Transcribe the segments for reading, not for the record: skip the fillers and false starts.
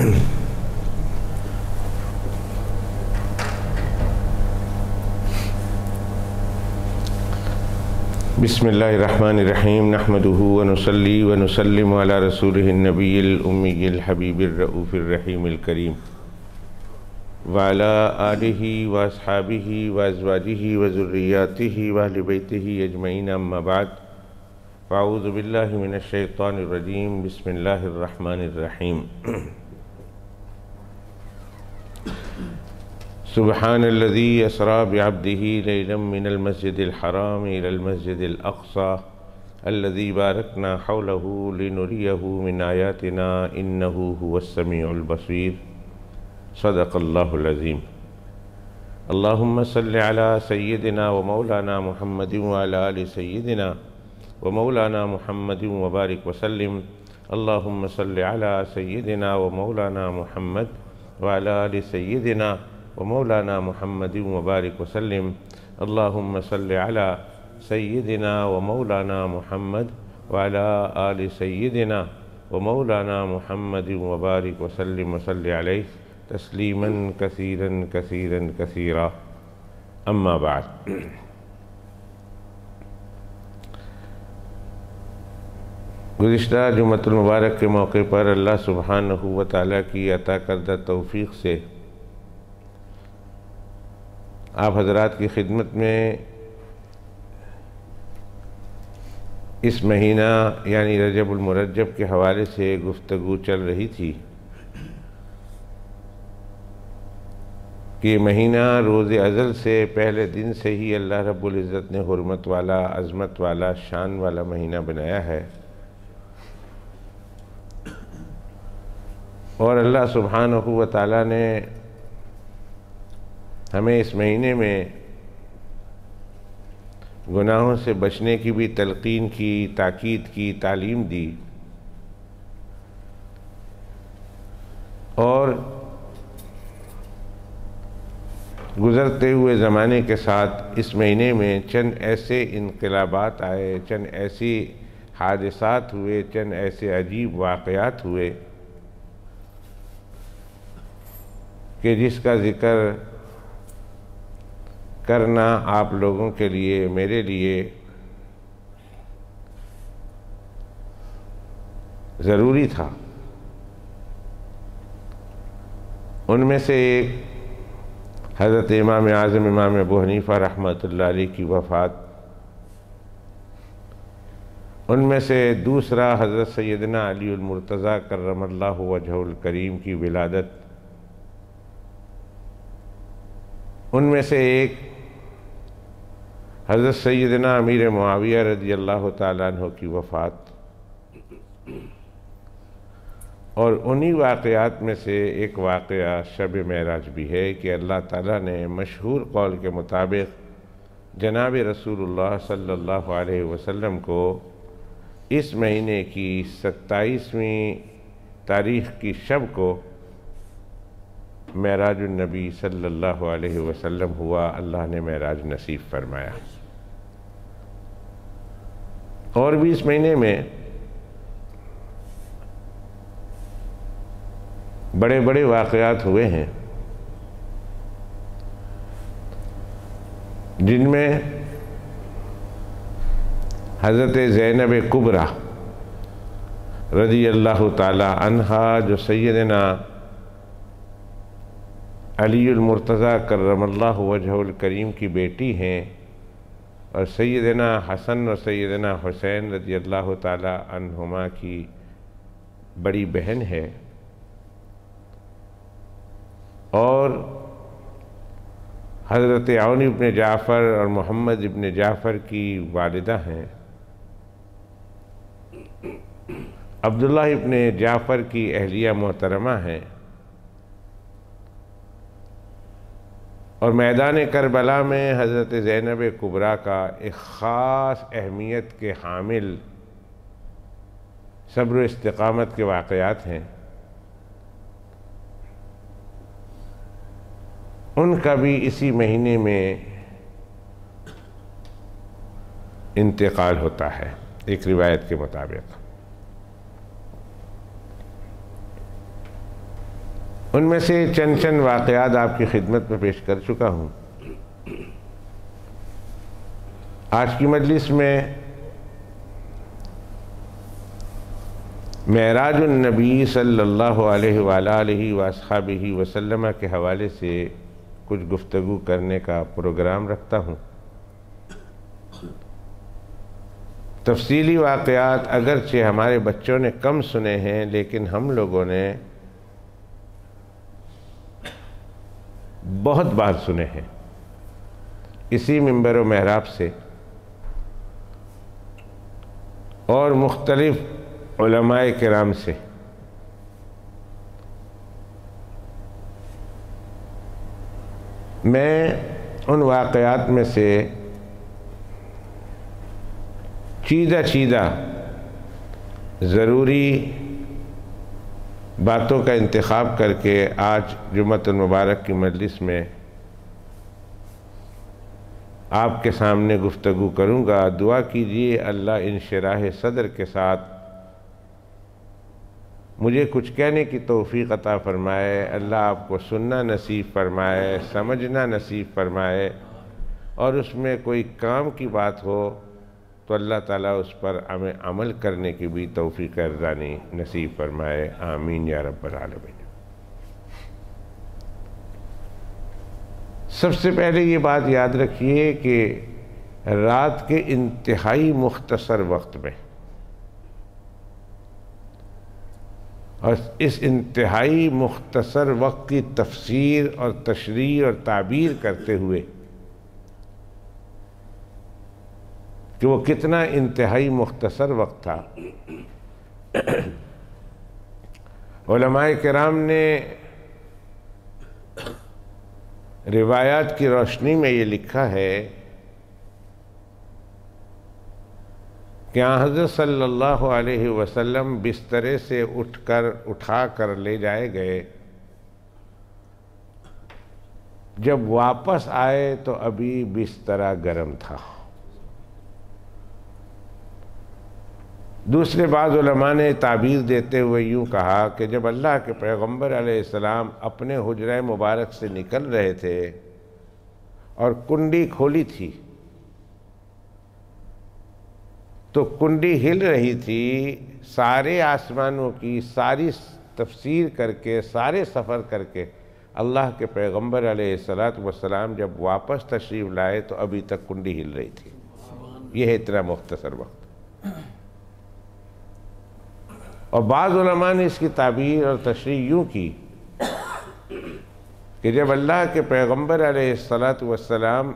بسم اللہ الرحمن الرحیم نحمده ونصلی ونسلم علی رسولہ النبی الامی الحبیب الرؤوف الرحیم الکریم وعلی آلہ واصحابہ وازواجہ وذریاتہ واہل بیتہ اجمعین اما بعد فاعوذ باللہ من الشیطان الرجیم بسم اللہ الرحمن الرحیم سبحان الذي اسرى بعبده ليلا من المسجد الحرام إلى المسجد الأقصى الذي باركنا حوله لنريه من آياتنا إنه هو السميع البصير صدق الله العظيم. اللهم صل على سيدنا ومولانا محمد وعلى آل سيدنا ومولانا محمد وبارك وسلم. اللهم صل على سيدنا ومولانا محمد وعلى آل سيدنا ومولانا محمد وبارك وسلم. اللهم صل على سيدنا ومولانا محمد وعلى آل سيدنا ومولانا محمد وبارك وسلم وصل عليه تسليما كثيرا كثيرا كثيرا. اما بعد، گزشتہ جمعۃ المبارک کے موقع پر اللہ سبحانہ و تعالیٰ کی عطا کردہ توفیق سے آپ حضرات کی خدمت میں اس مہینہ یعنی رجب المرجب کے حوالے سے گفتگو چل رہی تھی کہ یہ مہینہ روز ازل سے پہلے دن سے ہی اللہ رب العزت نے حرمت والا، عظمت والا، شان والا مہینہ بنایا ہے، اور اللہ سبحانہ و تعالیٰ نے ہمیں اس مہینے میں گناہوں سے بچنے کی بھی تلقین کی، تاکید کی، تعلیم دی، اور گزرتے ہوئے زمانے کے ساتھ اس مہینے میں چند ایسے انقلابات آئے، چند ایسی حادثات ہوئے، چند ایسے عجیب واقعات ہوئے کہ جس کا ذکر کرنا آپ لوگوں کے لیے، میرے لیے ضروری تھا. ان میں سے ایک حضرت امام اعظم امام ابو حنیفہ رحمۃ اللہ علیہ کی وفات، ان میں سے دوسرا حضرت سیدنا علی المرتضیٰ کرم اللہ وجہہ الکریم کی ولادت، ان میں سے ایک حضرت سیدنا امیر معاویہ رضی اللہ تعالیٰ عنہ کی وفات، اور انہی واقعات میں سے ایک واقعہ شب معراج بھی ہے کہ اللہ تعالیٰ نے مشہور قول کے مطابق جناب رسول اللہ صلی اللہ علیہ وسلم کو اس مہینے کی 27ویں تاریخ کی شب کو معراج النبی صلی اللہ علیہ وسلم ہوا. اللہ نے معراج نصیب فرمایا. اور بھی اس مہینے میں بڑے بڑے واقعات ہوئے ہیں، جن میں حضرت زینب کبریٰ رضی اللہ تعالی عنہا، جو سیدنا علی المرتضیٰ کرم اللہ وجہہ الکریم کی بیٹی ہیں، اور سیدنا حسن و سیدنا حسین رضی اللہ تعالی عنہما کی بڑی بہن ہے، اور حضرت عون ابن جعفر اور محمد ابن جعفر کی والدہ ہیں، عبداللہ ابن جعفر کی اہلیہ محترمہ ہیں، اور میدان کربلا میں حضرت زینب کبریٰ کا ایک خاص اہمیت کے حامل صبر و استقامت کے واقعات ہیں. ان کا بھی اسی مہینے میں انتقال ہوتا ہے ایک روایت کے مطابق. ان میں سے چند واقعات آپ کی خدمت میں پیش کر چکا ہوں۔ آج کی مجلس میں معراج النبی صلی اللہ علیہ وآلہ وصحبہ وسلم کے حوالے سے کچھ گفتگو کرنے کا پروگرام رکھتا ہوں۔ تفصیلی واقعات اگرچہ ہمارے بچوں نے کم سنے ہیں، لیکن ہم لوگوں نے بہت بار سنے ہیں اسی منبر و محراب سے، اور مختلف علماء کرام سے۔ میں ان واقعات میں سے چیدہ ضروری باتوں کا انتخاب کر کے آج جمعۃ المبارک کی مجلس میں آپ کے سامنے گفتگو کروں گا۔ دعا کیجئے اللہ انشراح صدر کے ساتھ مجھے کچھ کہنے کی توفیق عطا فرمائے، اللہ آپ کو سننا نصیب فرمائے، سمجھنا نصیب فرمائے، اور اس میں کوئی کام کی بات ہو تو اللہ تعالیٰ اس پر ہمیں عمل کرنے کی بھی توفیق ارزانی نصیب فرمائے، آمین یا رب العالمین۔ سب سے پہلے یہ بات یاد رکھیے کہ رات کے انتہائی مختصر وقت میں، اور اس انتہائی مختصر وقت کی تفسیر اور تشریح اور تعبیر کرتے ہوئے کہ وہ کتنا انتہائی مختصر وقت تھا، علماء کرام نے روایات کی روشنی میں یہ لکھا ہے کہ حضرت صلی اللہ علیہ وسلم بسترے سے اٹھا کر لے جائے گئے، جب واپس آئے تو ابھی بسترا گرم تھا۔ دوسرے بعض علماء نے تعبیر دیتے ہوئے یوں کہا کہ جب اللہ کے پیغمبر علیہ السلام اپنے حجرہ مبارک سے نکل رہے تھے اور کنڈی کھولی تھی تو کنڈی ہل رہی تھی، سارے آسمانوں کی ساری تفسیر کر کے، سارے سفر کر کے اللہ کے پیغمبر علیہ السلام جب واپس تشریف لائے تو ابھی تک کنڈی ہل رہی تھی۔ یہ ہے اتنا مختصر وقت۔ اور بعض علماء نے اس کی تعبیر اور تشریح یوں کی کہ جب اللہ کے پیغمبر علیہ السلام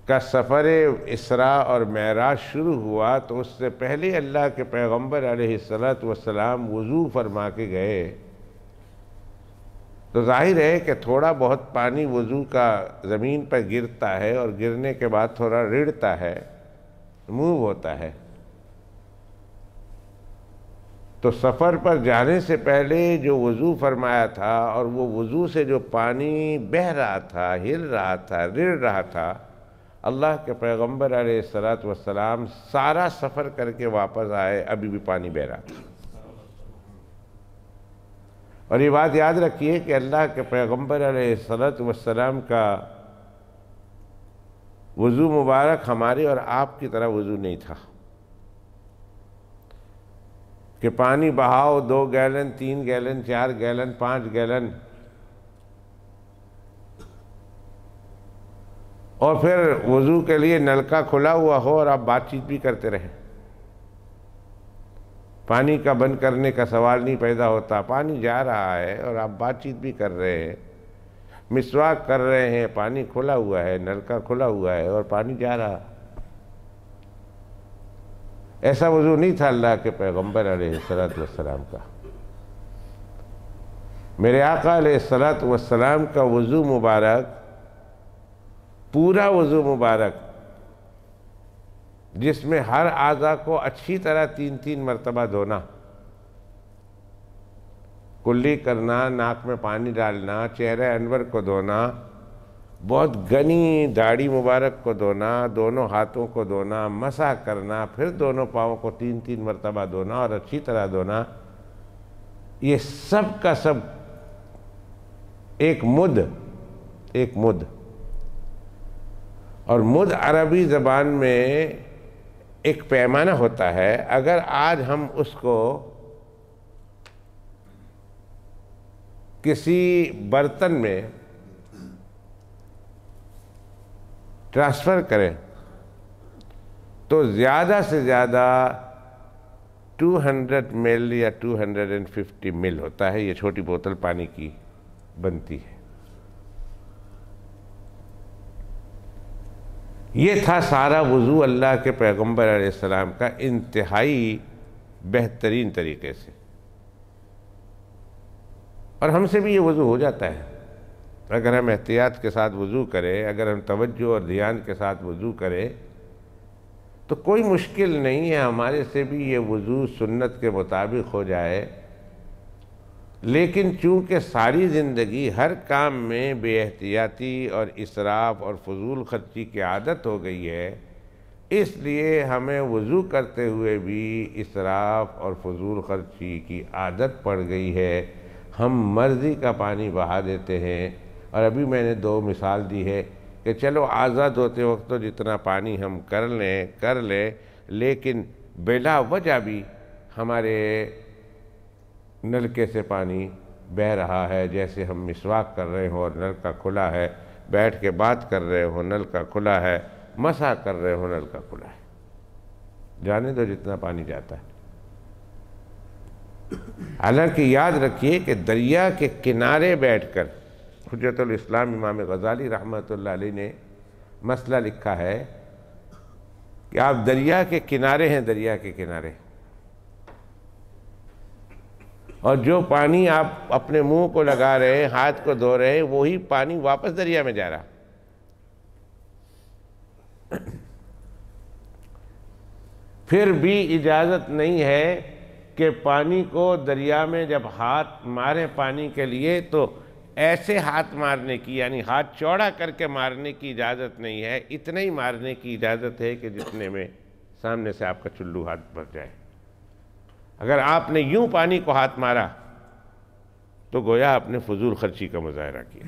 کا سفر اسراء اور معراج شروع ہوا تو اس سے پہلے اللہ کے پیغمبر علیہ السلام وضو فرما کے گئے، تو ظاہر ہے کہ تھوڑا بہت پانی وضو کا زمین پر گرتا ہے اور گرنے کے بعد تھوڑا رڑتا ہے، موو ہوتا ہے۔ تو سفر پر جانے سے پہلے جو وضو فرمایا تھا اور وہ وضو سے جو پانی بہہ رہا تھا، ہل رہا تھا، رڑ رہا تھا، اللہ کے پیغمبر علیہ السلام سارا سفر کر کے واپس آئے، ابھی بھی پانی بہہ رہا تھا۔ اور یہ بات یاد رکھیے کہ اللہ کے پیغمبر علیہ السلام کا وضو مبارک ہمارے اور آپ کی طرح وضو نہیں تھا کہ پانی بہاؤ 2 گیلن 3 گیلن 4 گیلن 5 گیلن اور پھر وضو کے لیے نلکا کھلا ہوا ہو اور آپ بات چیت بھی کرتے رہیں۔ پانی کا بند کرنے کا سوال نہیں پیدا ہوتا، پانی جا رہا ہے اور آپ بات چیت بھی کر رہے ہیں، مسواک کر رہے ہیں، پانی کھلا ہوا ہے، نلکا کھلا ہوا ہے اور پانی جا رہا ہے۔ ایسا وضو نہیں تھا اللہ کے پیغمبر علیہ السلام کا۔ میرے آقا علیہ السلام کا وضو مبارک، پورا وضو مبارک، جس میں ہر اعضاء کو اچھی طرح 3 مرتبہ دھونا، کلی کرنا، ناک میں پانی ڈالنا، چہرہ انور کو دھونا، بہت گھنی داڑھی مبارک کو دھونا، دونوں ہاتھوں کو دھونا، مسح کرنا، پھر دونوں پاؤں کو 3 مرتبہ دھونا اور اچھی طرح دھونا، یہ سب کا سب ایک مد اور مد عربی زبان میں ایک پیمانہ ہوتا ہے. اگر آج ہم اس کو کسی برتن میں ٹرانسفر کریں تو زیادہ سے زیادہ 200 ml یا 250 ml ہوتا ہے. یہ چھوٹی بوتل پانی کی بنتی ہے. یہ تھا سارا وضو اللہ کے پیغمبر علیہ السلام کا انتہائی بہترین طریقے سے. اور ہم سے بھی یہ وضو ہو جاتا ہے اگر ہم احتیاط کے ساتھ وضو کریں, اگر ہم توجہ اور دھیان کے ساتھ وضو کریں تو کوئی مشکل نہیں ہے, ہمارے سے بھی یہ وضو سنت کے مطابق ہو جائے. لیکن چونکہ ساری زندگی ہر کام میں بے احتیاطی اور اسراف اور فضول خرچی کی عادت ہو گئی ہے, اس لیے ہمیں وضو کرتے ہوئے بھی اسراف اور فضول خرچی کی عادت پڑ گئی ہے. ہم مرضی کا پانی بہا دیتے ہیں. اور ابھی میں نے 2 مثال دی ہے کہ چلو آزاد ہوتے وقت تو جتنا پانی ہم کر لیں, لیکن بلا وجہ بھی ہمارے نلکے سے پانی بہہ رہا ہے. جیسے ہم مسواک کر رہے ہوں اور نلکا کھلا ہے, بیٹھ کے بات کر رہے ہوں نلکا کھلا ہے, مسح کر رہے ہوں نلکا کھلا ہے. جانے دو جتنا پانی جاتا ہے. حالانکہ یاد رکھیے کہ دریا کے کنارے بیٹھ کر حجت الاسلام امام غزالی رحمۃ اللہ علیہ نے مسئلہ لکھا ہے کہ آپ دریا کے کنارے ہیں, دریا کے کنارے, اور جو پانی آپ اپنے منہ کو لگا رہے ہیں, ہاتھ کو دھو رہے ہیں, وہی پانی واپس دریا میں جا رہا. پھر بھی اجازت نہیں ہے کہ پانی کو دریا میں جب ہاتھ مارے پانی کے لیے تو ایسے ہاتھ مارنے کی, یعنی ہاتھ چوڑا کر کے مارنے کی اجازت نہیں ہے. اتنا ہی مارنے کی اجازت ہے کہ جتنے میں سامنے سے آپ کا چلو ہاتھ بھر جائے. اگر آپ نے یوں پانی کو ہاتھ مارا تو گویا آپ نے فضول خرچی کا مظاہرہ کیا,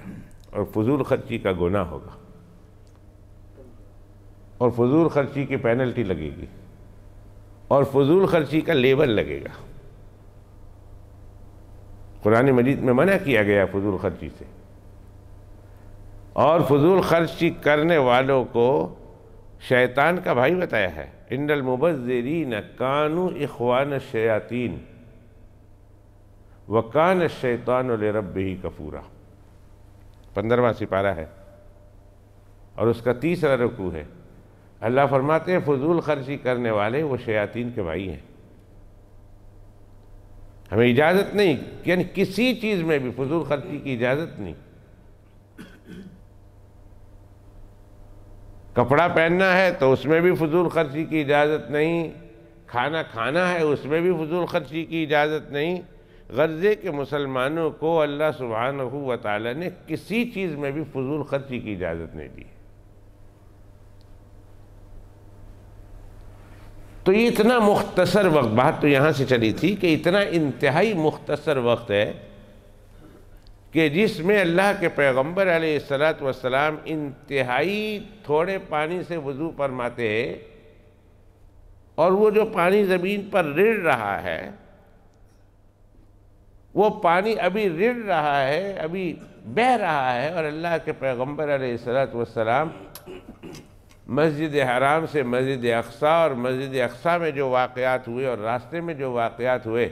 اور فضول خرچی کا گناہ ہوگا, اور فضول خرچی کی پینلٹی لگے گی, اور فضول خرچی کا لیبل لگے گا. قرآن مجید میں منع کیا گیا فضول خرچی سے, اور فضول خرچی کرنے والوں کو شیطان کا بھائی بتایا ہے. ان المبذرین کانوا اخوان الشیاطین وکان الشیطان لربہ کفورا. 15واں سپارہ ہے اور اس کا 3واں رکوع ہے. اللہ فرماتے ہیں فضول خرچی کرنے والے وہ شیاطین کے بھائی ہیں. ہمیں اجازت نہیں, یعنی کسی چیز میں بھی فضول خرچی کی اجازت نہیں. کپڑا پہننا ہے تو اس میں بھی فضول خرچی کی اجازت نہیں, کھانا کھانا ہے اس میں بھی فضول خرچی کی اجازت نہیں. غرضے کہ مسلمانوں کو اللہ سبحانہ و تعالی نے کسی چیز میں بھی فضول خرچی کی اجازت نہیں دی. تو یہ اتنا مختصر وقت, بات تو یہاں سے چلی تھی کہ اتنا انتہائی مختصر وقت ہے کہ جس میں اللہ کے پیغمبر علیہ السلام انتہائی تھوڑے پانی سے وضو فرماتے ہیں, اور وہ جو پانی زمین پر رڑ رہا ہے وہ پانی ابھی رڑ رہا ہے, ابھی بہہ رہا ہے, اور اللہ کے پیغمبر علیہ السلام مسجد حرام سے مسجد اقصی, اور مسجد اقصی میں جو واقعات ہوئے اور راستے میں جو واقعات ہوئے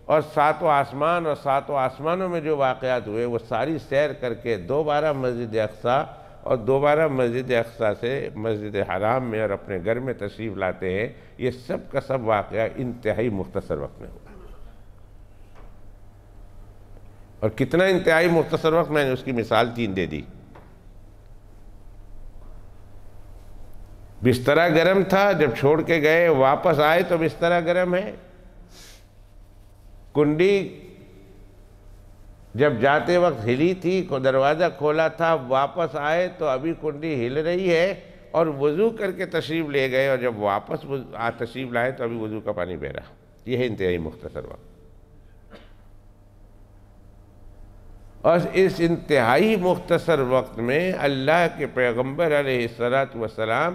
اور 7 آسمان اور 7 آسمانوں میں جو واقعات ہوئے, وہ ساری سیر کر کے دوبارہ مسجد اقصی اور دوبارہ مسجد اقصی سے مسجد حرام میں اور اپنے گھر میں تشریف لاتے ہیں. یہ سب کا سب واقعہ انتہائی مختصر وقت میں ہوا. اور کتنا انتہائی مختصر وقت, میں نے اس کی مثال 3 دے دی. بستر گرم تھا, جب چھوڑ کے گئے واپس آئے تو بستر گرم ہے. کنڈی جب جاتے وقت ہلی تھی, کو دروازہ کھولا تھا, واپس آئے تو ابھی کنڈی ہل رہی ہے, اور وضو کر کے تشریف لے گئے, اور جب واپس تشریف لائے تو ابھی وضو کا پانی بہ رہا. یہ ہے انتہائی مختصر وقت. اور اس انتہائی مختصر وقت میں اللہ کے پیغمبر علیہ السلام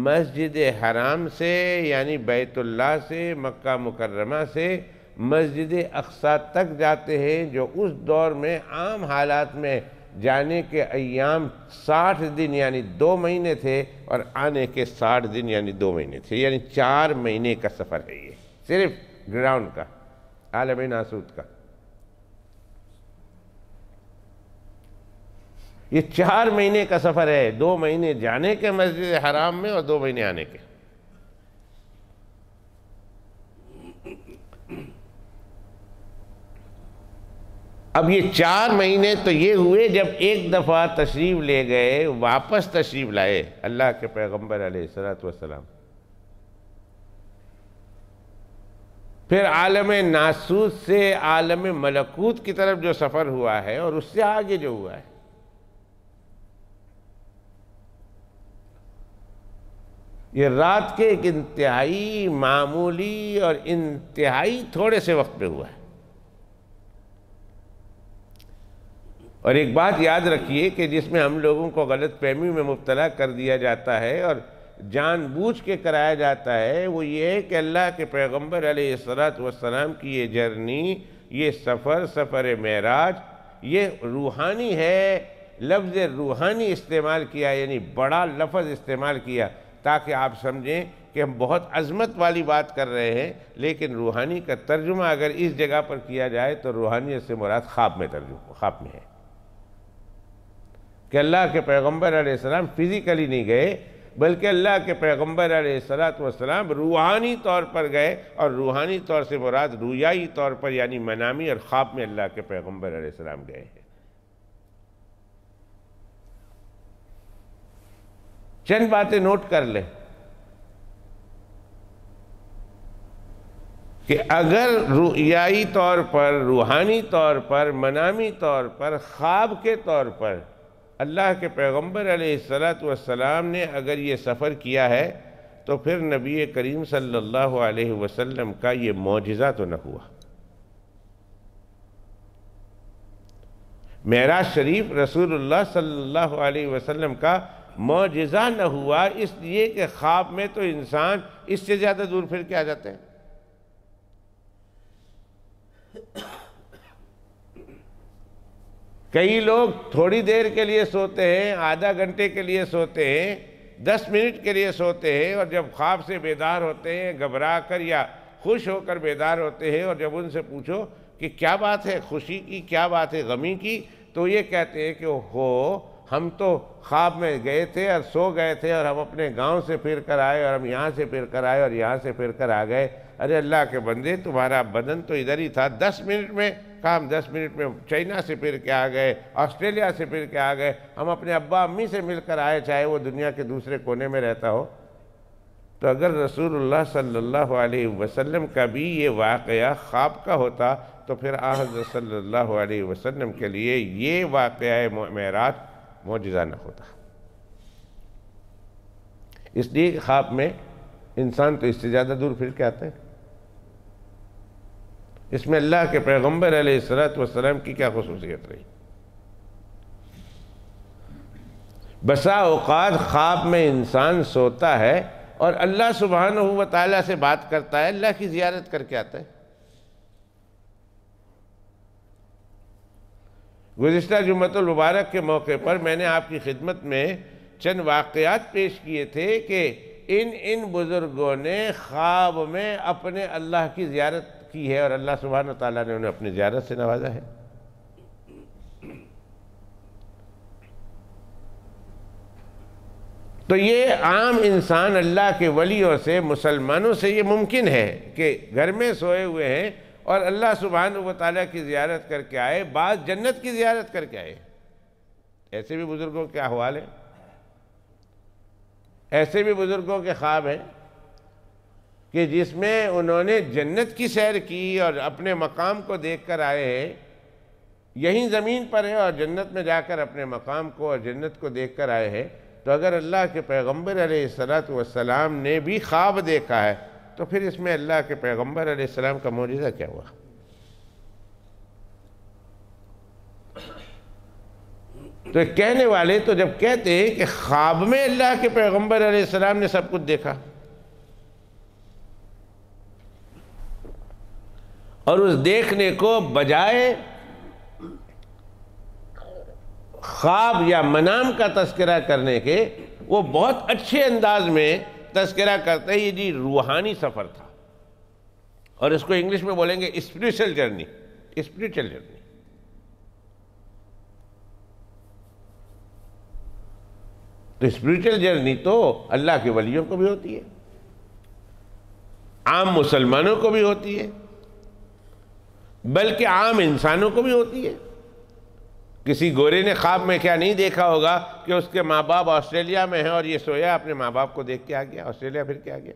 مسجد حرام سے یعنی بیت اللہ سے، مکہ مکرمہ سے مسجد اقصی تک جاتے ہیں، جو اس دور میں عام حالات میں جانے کے ایام 60 دن یعنی 2 مہینے تھے، اور آنے کے 60 دن یعنی 2 مہینے تھے، یعنی 4 مہینے کا سفر ہے یہ، صرف گراؤنڈ کا، عالم ناسوت کا۔ یہ 4 مہینے کا سفر ہے، 2 مہینے جانے کے مسجد حرام میں اور 2 مہینے آنے کے۔ اب یہ 4 مہینے تو یہ ہوئے جب ایک دفعہ تشریف لے گئے، واپس تشریف لائے اللہ کے پیغمبر علیہ السلام۔ پھر عالم ناسوت سے عالم ملکوت کی طرف جو سفر ہوا ہے اور اس سے آگے جو ہوا ہے، یہ رات کے ایک انتہائی معمولی اور انتہائی تھوڑے سے وقت پہ ہوا ہے۔ اور ایک بات یاد رکھیے کہ جس میں ہم لوگوں کو غلط فہمی میں مبتلا کر دیا جاتا ہے اور جان بوجھ کے کرایا جاتا ہے، وہ یہ ہے کہ اللہ کے پیغمبر علیہ السلام کی یہ جرنی، یہ سفر معراج، یہ روحانی ہے۔ لفظ روحانی استعمال کیا، یعنی بڑا لفظ استعمال کیا، تاکہ آپ سمجھیں کہ ہم بہت عظمت والی بات کر رہے ہیں، لیکن روحانی کا ترجمہ اگر اس جگہ پر کیا جائے تو روحانیت سے مراد خواب میں ہے کہ اللہ کے پیغمبر علیہ السلام فزیکلی نہیں گئے، بلکہ اللہ کے پیغمبر علیہ السلام روحانی طور پر گئے، اور روحانی طور سے مراد رویائی طور پر یعنی منامی اور خواب میں اللہ کے پیغمبر علیہ السلام گئے ہیں۔ چند باتیں نوٹ کر لیں کہ اگر رویائی طور پر، روحانی طور پر، منامی طور پر، خواب کے طور پر اللہ کے پیغمبر علیہ السلام نے اگر یہ سفر کیا ہے، تو پھر نبی کریم صلی اللہ علیہ وسلم کا یہ معجزہ تو نہ ہوا۔ معراج شریف رسول اللہ صلی اللہ علیہ وسلم کا معجزہ نہ ہوا، اس لیے کہ خواب میں تو انسان اس سے زیادہ دور پھر کے آ جاتے ہیں۔ کئی لوگ تھوڑی دیر کے لیے سوتے ہیں، آدھا گھنٹے کے لیے سوتے ہیں، 10 منٹ کے لیے سوتے ہیں، اور جب خواب سے بیدار ہوتے ہیں گھبرا کر یا خوش ہو کر بیدار ہوتے ہیں، اور جب ان سے پوچھو کہ کیا بات ہے خوشی کی، کیا بات ہے غمی کی، تو یہ کہتے ہیں کہ ہم تو خواب میں گئے تھے اور سو گئے تھے، اور ہم اپنے گاؤں سے پھر کر آئے، اور ہم یہاں سے پھر کر آئے، اور یہاں سے پھر کر آ گئے۔ ارے اللہ کے بندے، تمہارا بدن تو ادھر ہی تھا، 10 منٹ میں کام، 10 منٹ میں چائنا سے پھر کے آ گئے، آسٹریلیا سے پھر کے آ گئے، ہم اپنے ابا امی سے مل کر آئے، چاہے وہ دنیا کے دوسرے کونے میں رہتا ہو۔ تو اگر رسول اللہ صلی اللہ علیہ وسلم کا بھی یہ واقعہ خواب کا ہوتا، تو پھر حضرت صلی اللہ علیہ وسلم کے لیے یہ واقعہ معراج معجزہ نہ ہوتا۔ اس لیے خواب میں انسان تو اس سے زیادہ دور پھر کے آتا ہے۔ اس میں اللہ کے پیغمبر علیہ السلام کی کیا خصوصیت رہی؟ بسا اوقات خواب میں انسان سوتا ہے اور اللہ سبحانہ و تعالیٰ سے بات کرتا ہے، اللہ کی زیارت کر کے آتا ہے۔ گزشتہ جمعۃ المبارک کے موقع پر میں نے آپ کی خدمت میں چند واقعات پیش کیے تھے کہ ان بزرگوں نے خواب میں اپنے اللہ کی زیارت کی ہے، اور اللہ سبحانہ تعالیٰ نے انہیں اپنی زیارت سے نوازا ہے۔ تو یہ عام انسان اللہ کے ولیوں سے، مسلمانوں سے یہ ممکن ہے کہ گھر میں سوئے ہوئے ہیں اور اللہ سبحانہ و تعالیٰ کی زیارت کر کے آئے، بعض جنت کی زیارت کر کے آئے۔ ایسے بھی بزرگوں کے احوال ہیں، ایسے بھی بزرگوں کے خواب ہیں کہ جس میں انہوں نے جنت کی سیر کی اور اپنے مقام کو دیکھ کر آئے ہیں، یہیں زمین پر ہے اور جنت میں جا کر اپنے مقام کو اور جنت کو دیکھ کر آئے ہیں۔ تو اگر اللہ کے پیغمبر علیہ السلام نے بھی خواب دیکھا ہے، تو پھر اس میں اللہ کے پیغمبر علیہ السلام کا معجزہ کیا ہوا؟ تو کہنے والے تو جب کہتے ہیں کہ خواب میں اللہ کے پیغمبر علیہ السلام نے سب کچھ دیکھا، اور اس دیکھنے کو بجائے خواب یا منام کا تذکرہ کرنے کے وہ بہت اچھے انداز میں تذکرہ کرتے ہیں، یہ جی روحانی سفر تھا، اور اس کو انگلش میں بولیں گے اسپریچل جرنی، اسپریچل جرنی۔ تو اسپریچل جرنی تو اللہ کے ولیوں کو بھی ہوتی ہے، عام مسلمانوں کو بھی ہوتی ہے، بلکہ عام انسانوں کو بھی ہوتی ہے۔ کسی گورے نے خواب میں کیا نہیں دیکھا ہوگا کہ اس کے ماں باپ آسٹریلیا میں ہیں اور یہ سویا اپنے ماں باپ کو دیکھ کے آ گیا، آسٹریلیا پھر کے آ گیا۔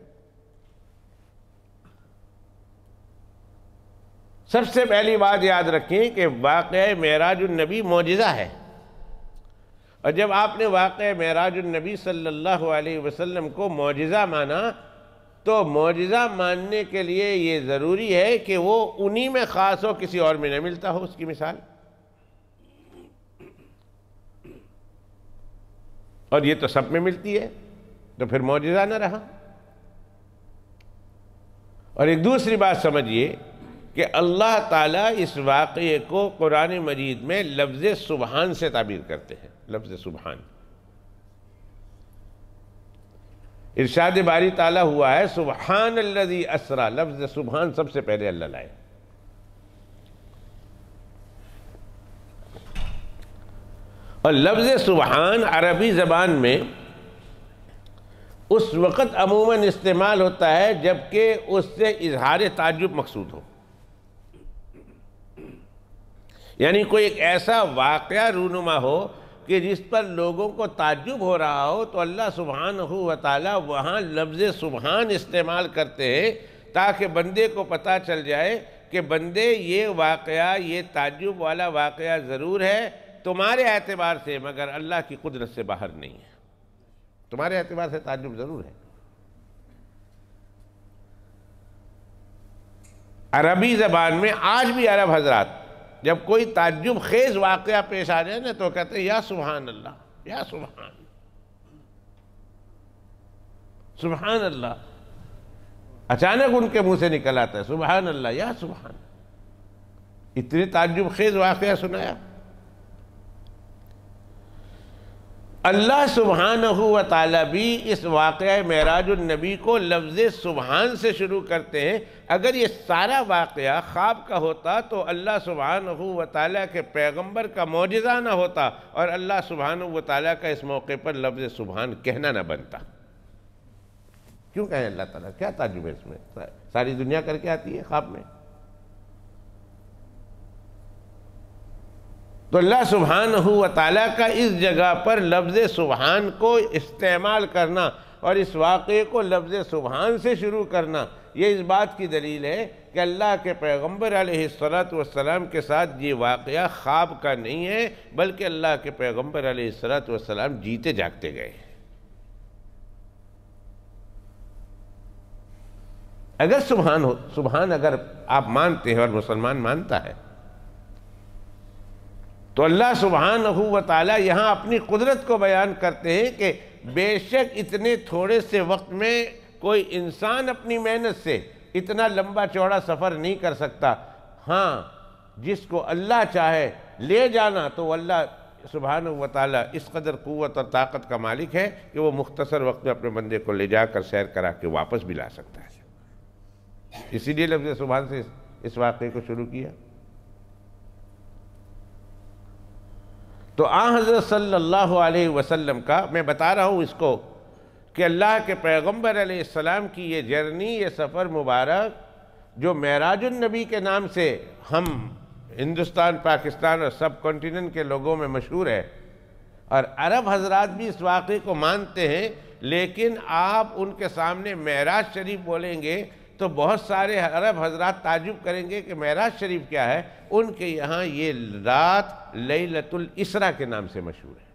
سب سے پہلی بات یاد رکھیں کہ واقعہ معراج النبی معجزہ ہے، اور جب آپ نے واقعہ معراج النبی صلی اللہ علیہ وسلم کو معجزہ مانا تو معجزہ ماننے کے لیے یہ ضروری ہے کہ وہ انہی میں خاص ہو، کسی اور میں نہ ملتا ہو اس کی مثال، اور یہ تو سب میں ملتی ہے، تو پھر معجزہ نہ رہا۔ اور ایک دوسری بات سمجھیے کہ اللہ تعالیٰ اس واقعے کو قرآن مجید میں لفظ سبحان سے تعبیر کرتے ہیں، لفظ سبحان۔ ارشاد باری تعالیٰ ہوا ہے سبحان الذی اسرا، لفظ سبحان سب سے پہلے اللہ لائے۔ اور لفظ سبحان عربی زبان میں اس وقت عموماً استعمال ہوتا ہے جبکہ اس سے اظہار تعجب مقصود ہو، یعنی کوئی ایک ایسا واقعہ رونما ہو کہ جس پر لوگوں کو تعجب ہو رہا ہو، تو اللہ سبحانہ و تعالی وہاں لفظ سبحان استعمال کرتے ہیں تاکہ بندے کو پتہ چل جائے کہ بندے یہ واقعہ، یہ تعجب والا واقعہ ضرور ہے تمہارے اعتبار سے، مگر اللہ کی قدرت سے باہر نہیں ہے، تمہارے اعتبار سے تعجب ضرور ہے۔ عربی زبان میں آج بھی عرب حضرات جب کوئی تعجب خیز واقعہ پیش آ جائے نا تو کہتے ہیں یا سبحان اللہ، یا سبحان، سبحان اللہ، اچانک ان کے منہ سے نکل آتا ہے سبحان اللہ، یا سبحان، اتنے تعجب خیز واقعہ سنایا۔ اللہ سبحانہ و تعالیٰ بھی اس واقعہ معراج النبی کو لفظ سبحان سے شروع کرتے ہیں۔ اگر یہ سارا واقعہ خواب کا ہوتا تو اللہ سبحانہ و تعالیٰ کے پیغمبر کا معجزہ نہ ہوتا، اور اللہ سبحانہ و تعالیٰ کا اس موقع پر لفظ سبحان کہنا نہ بنتا۔ کیوں کہیں اللہ تعالیٰ؟ کیا تعجب ہے اس میں؟ ساری دنیا کر کے آتی ہے خواب میں۔ تو اللہ سبحانہ و تعالیٰ کا اس جگہ پر لفظ سبحان کو استعمال کرنا اور اس واقعے کو لفظ سبحان سے شروع کرنا، یہ اس بات کی دلیل ہے کہ اللہ کے پیغمبر علیہ السلام کے ساتھ یہ واقعہ خواب کا نہیں ہے، بلکہ اللہ کے پیغمبر علیہ السلام جیتے جاگتے گئے۔ اگر سبحان اگر آپ مانتے ہیں اور مسلمان مانتا ہے تو اللہ سبحانہ و تعالیٰ یہاں اپنی قدرت کو بیان کرتے ہیں کہ بے شک اتنے تھوڑے سے وقت میں کوئی انسان اپنی محنت سے اتنا لمبا چوڑا سفر نہیں کر سکتا، ہاں جس کو اللہ چاہے لے جانا تو اللہ سبحانہ و تعالیٰ اس قدر قوت اور طاقت کا مالک ہے کہ وہ مختصر وقت میں اپنے بندے کو لے جا کر سیر کرا کے واپس بھی لا سکتا ہے۔ اسی لیے لفظ سبحان سے اس واقعے کو شروع کیا۔ تو حضرت صلی اللہ علیہ وسلم کا میں بتا رہا ہوں اس کو کہ اللہ کے پیغمبر علیہ السلام کی یہ جرنی، یہ سفر مبارک جو معراج النبی کے نام سے ہم ہندوستان، پاکستان اور سب کانٹیننٹ کے لوگوں میں مشہور ہے، اور عرب حضرات بھی اس واقعے کو مانتے ہیں، لیکن آپ ان کے سامنے معراج شریف بولیں گے تو بہت سارے عرب حضرات تعجب کریں گے کہ معراج شریف کیا ہے۔ ان کے یہاں یہ رات لیلۃ الاسراء کے نام سے مشہور ہے،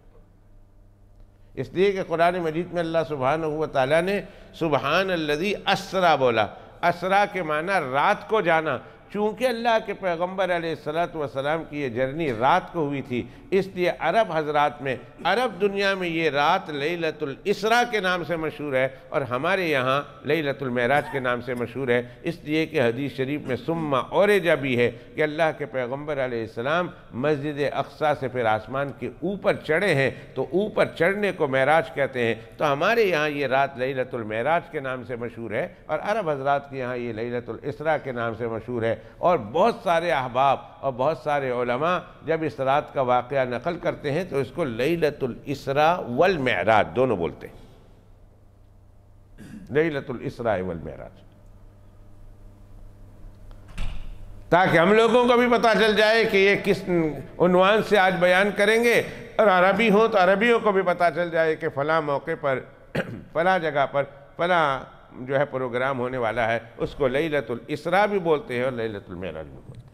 اس لیے کہ قرآن مجید میں اللہ سبحانہ و تعالیٰ نے سبحان الذی اسرا بولا۔ اسرا کے معنی رات کو جانا، چونکہ اللہ کے پیغمبر علیہ السلام کی یہ جرنی رات کو ہوئی تھی، اس لیے عرب حضرات میں، عرب دنیا میں یہ رات لیلۃ الاسراء کے نام سے مشہور ہے، اور ہمارے یہاں لیلۃ المعراج کے نام سے مشہور ہے، اس لیے کہ حدیث شریف میں ثم عرج بھی ہے کہ اللہ کے پیغمبر علیہ السلام مسجد اقصیٰ سے پھر آسمان کے اوپر چڑھے ہیں، تو اوپر چڑھنے کو معراج کہتے ہیں۔ تو ہمارے یہاں یہ رات لیلۃ المعراج کے نام سے مشہور ہے، اور عرب حضرات کے یہاں یہ لیلۃ الاسراء کے نام سے مشہور ہے، اور بہت سارے احباب اور بہت سارے علماء جب اس رات کا واقعہ نقل کرتے ہیں تو اس کو لیلۃ الاسراء والمعراج دونوں بولتے ہیں، لیلۃ الاسراء والمعراج، تاکہ ہم لوگوں کو بھی پتہ چل جائے کہ یہ کس عنوان سے آج بیان کریں گے، اور عربی ہوں تو عربیوں کو بھی پتہ چل جائے کہ فلاں موقع پر فلاں جگہ پر فلاں جو ہے پروگرام ہونے والا ہے، اس کو لیلۃ الاسراء بھی بولتے ہیں اور لیلۃ المعراج بھی بولتے ہیں۔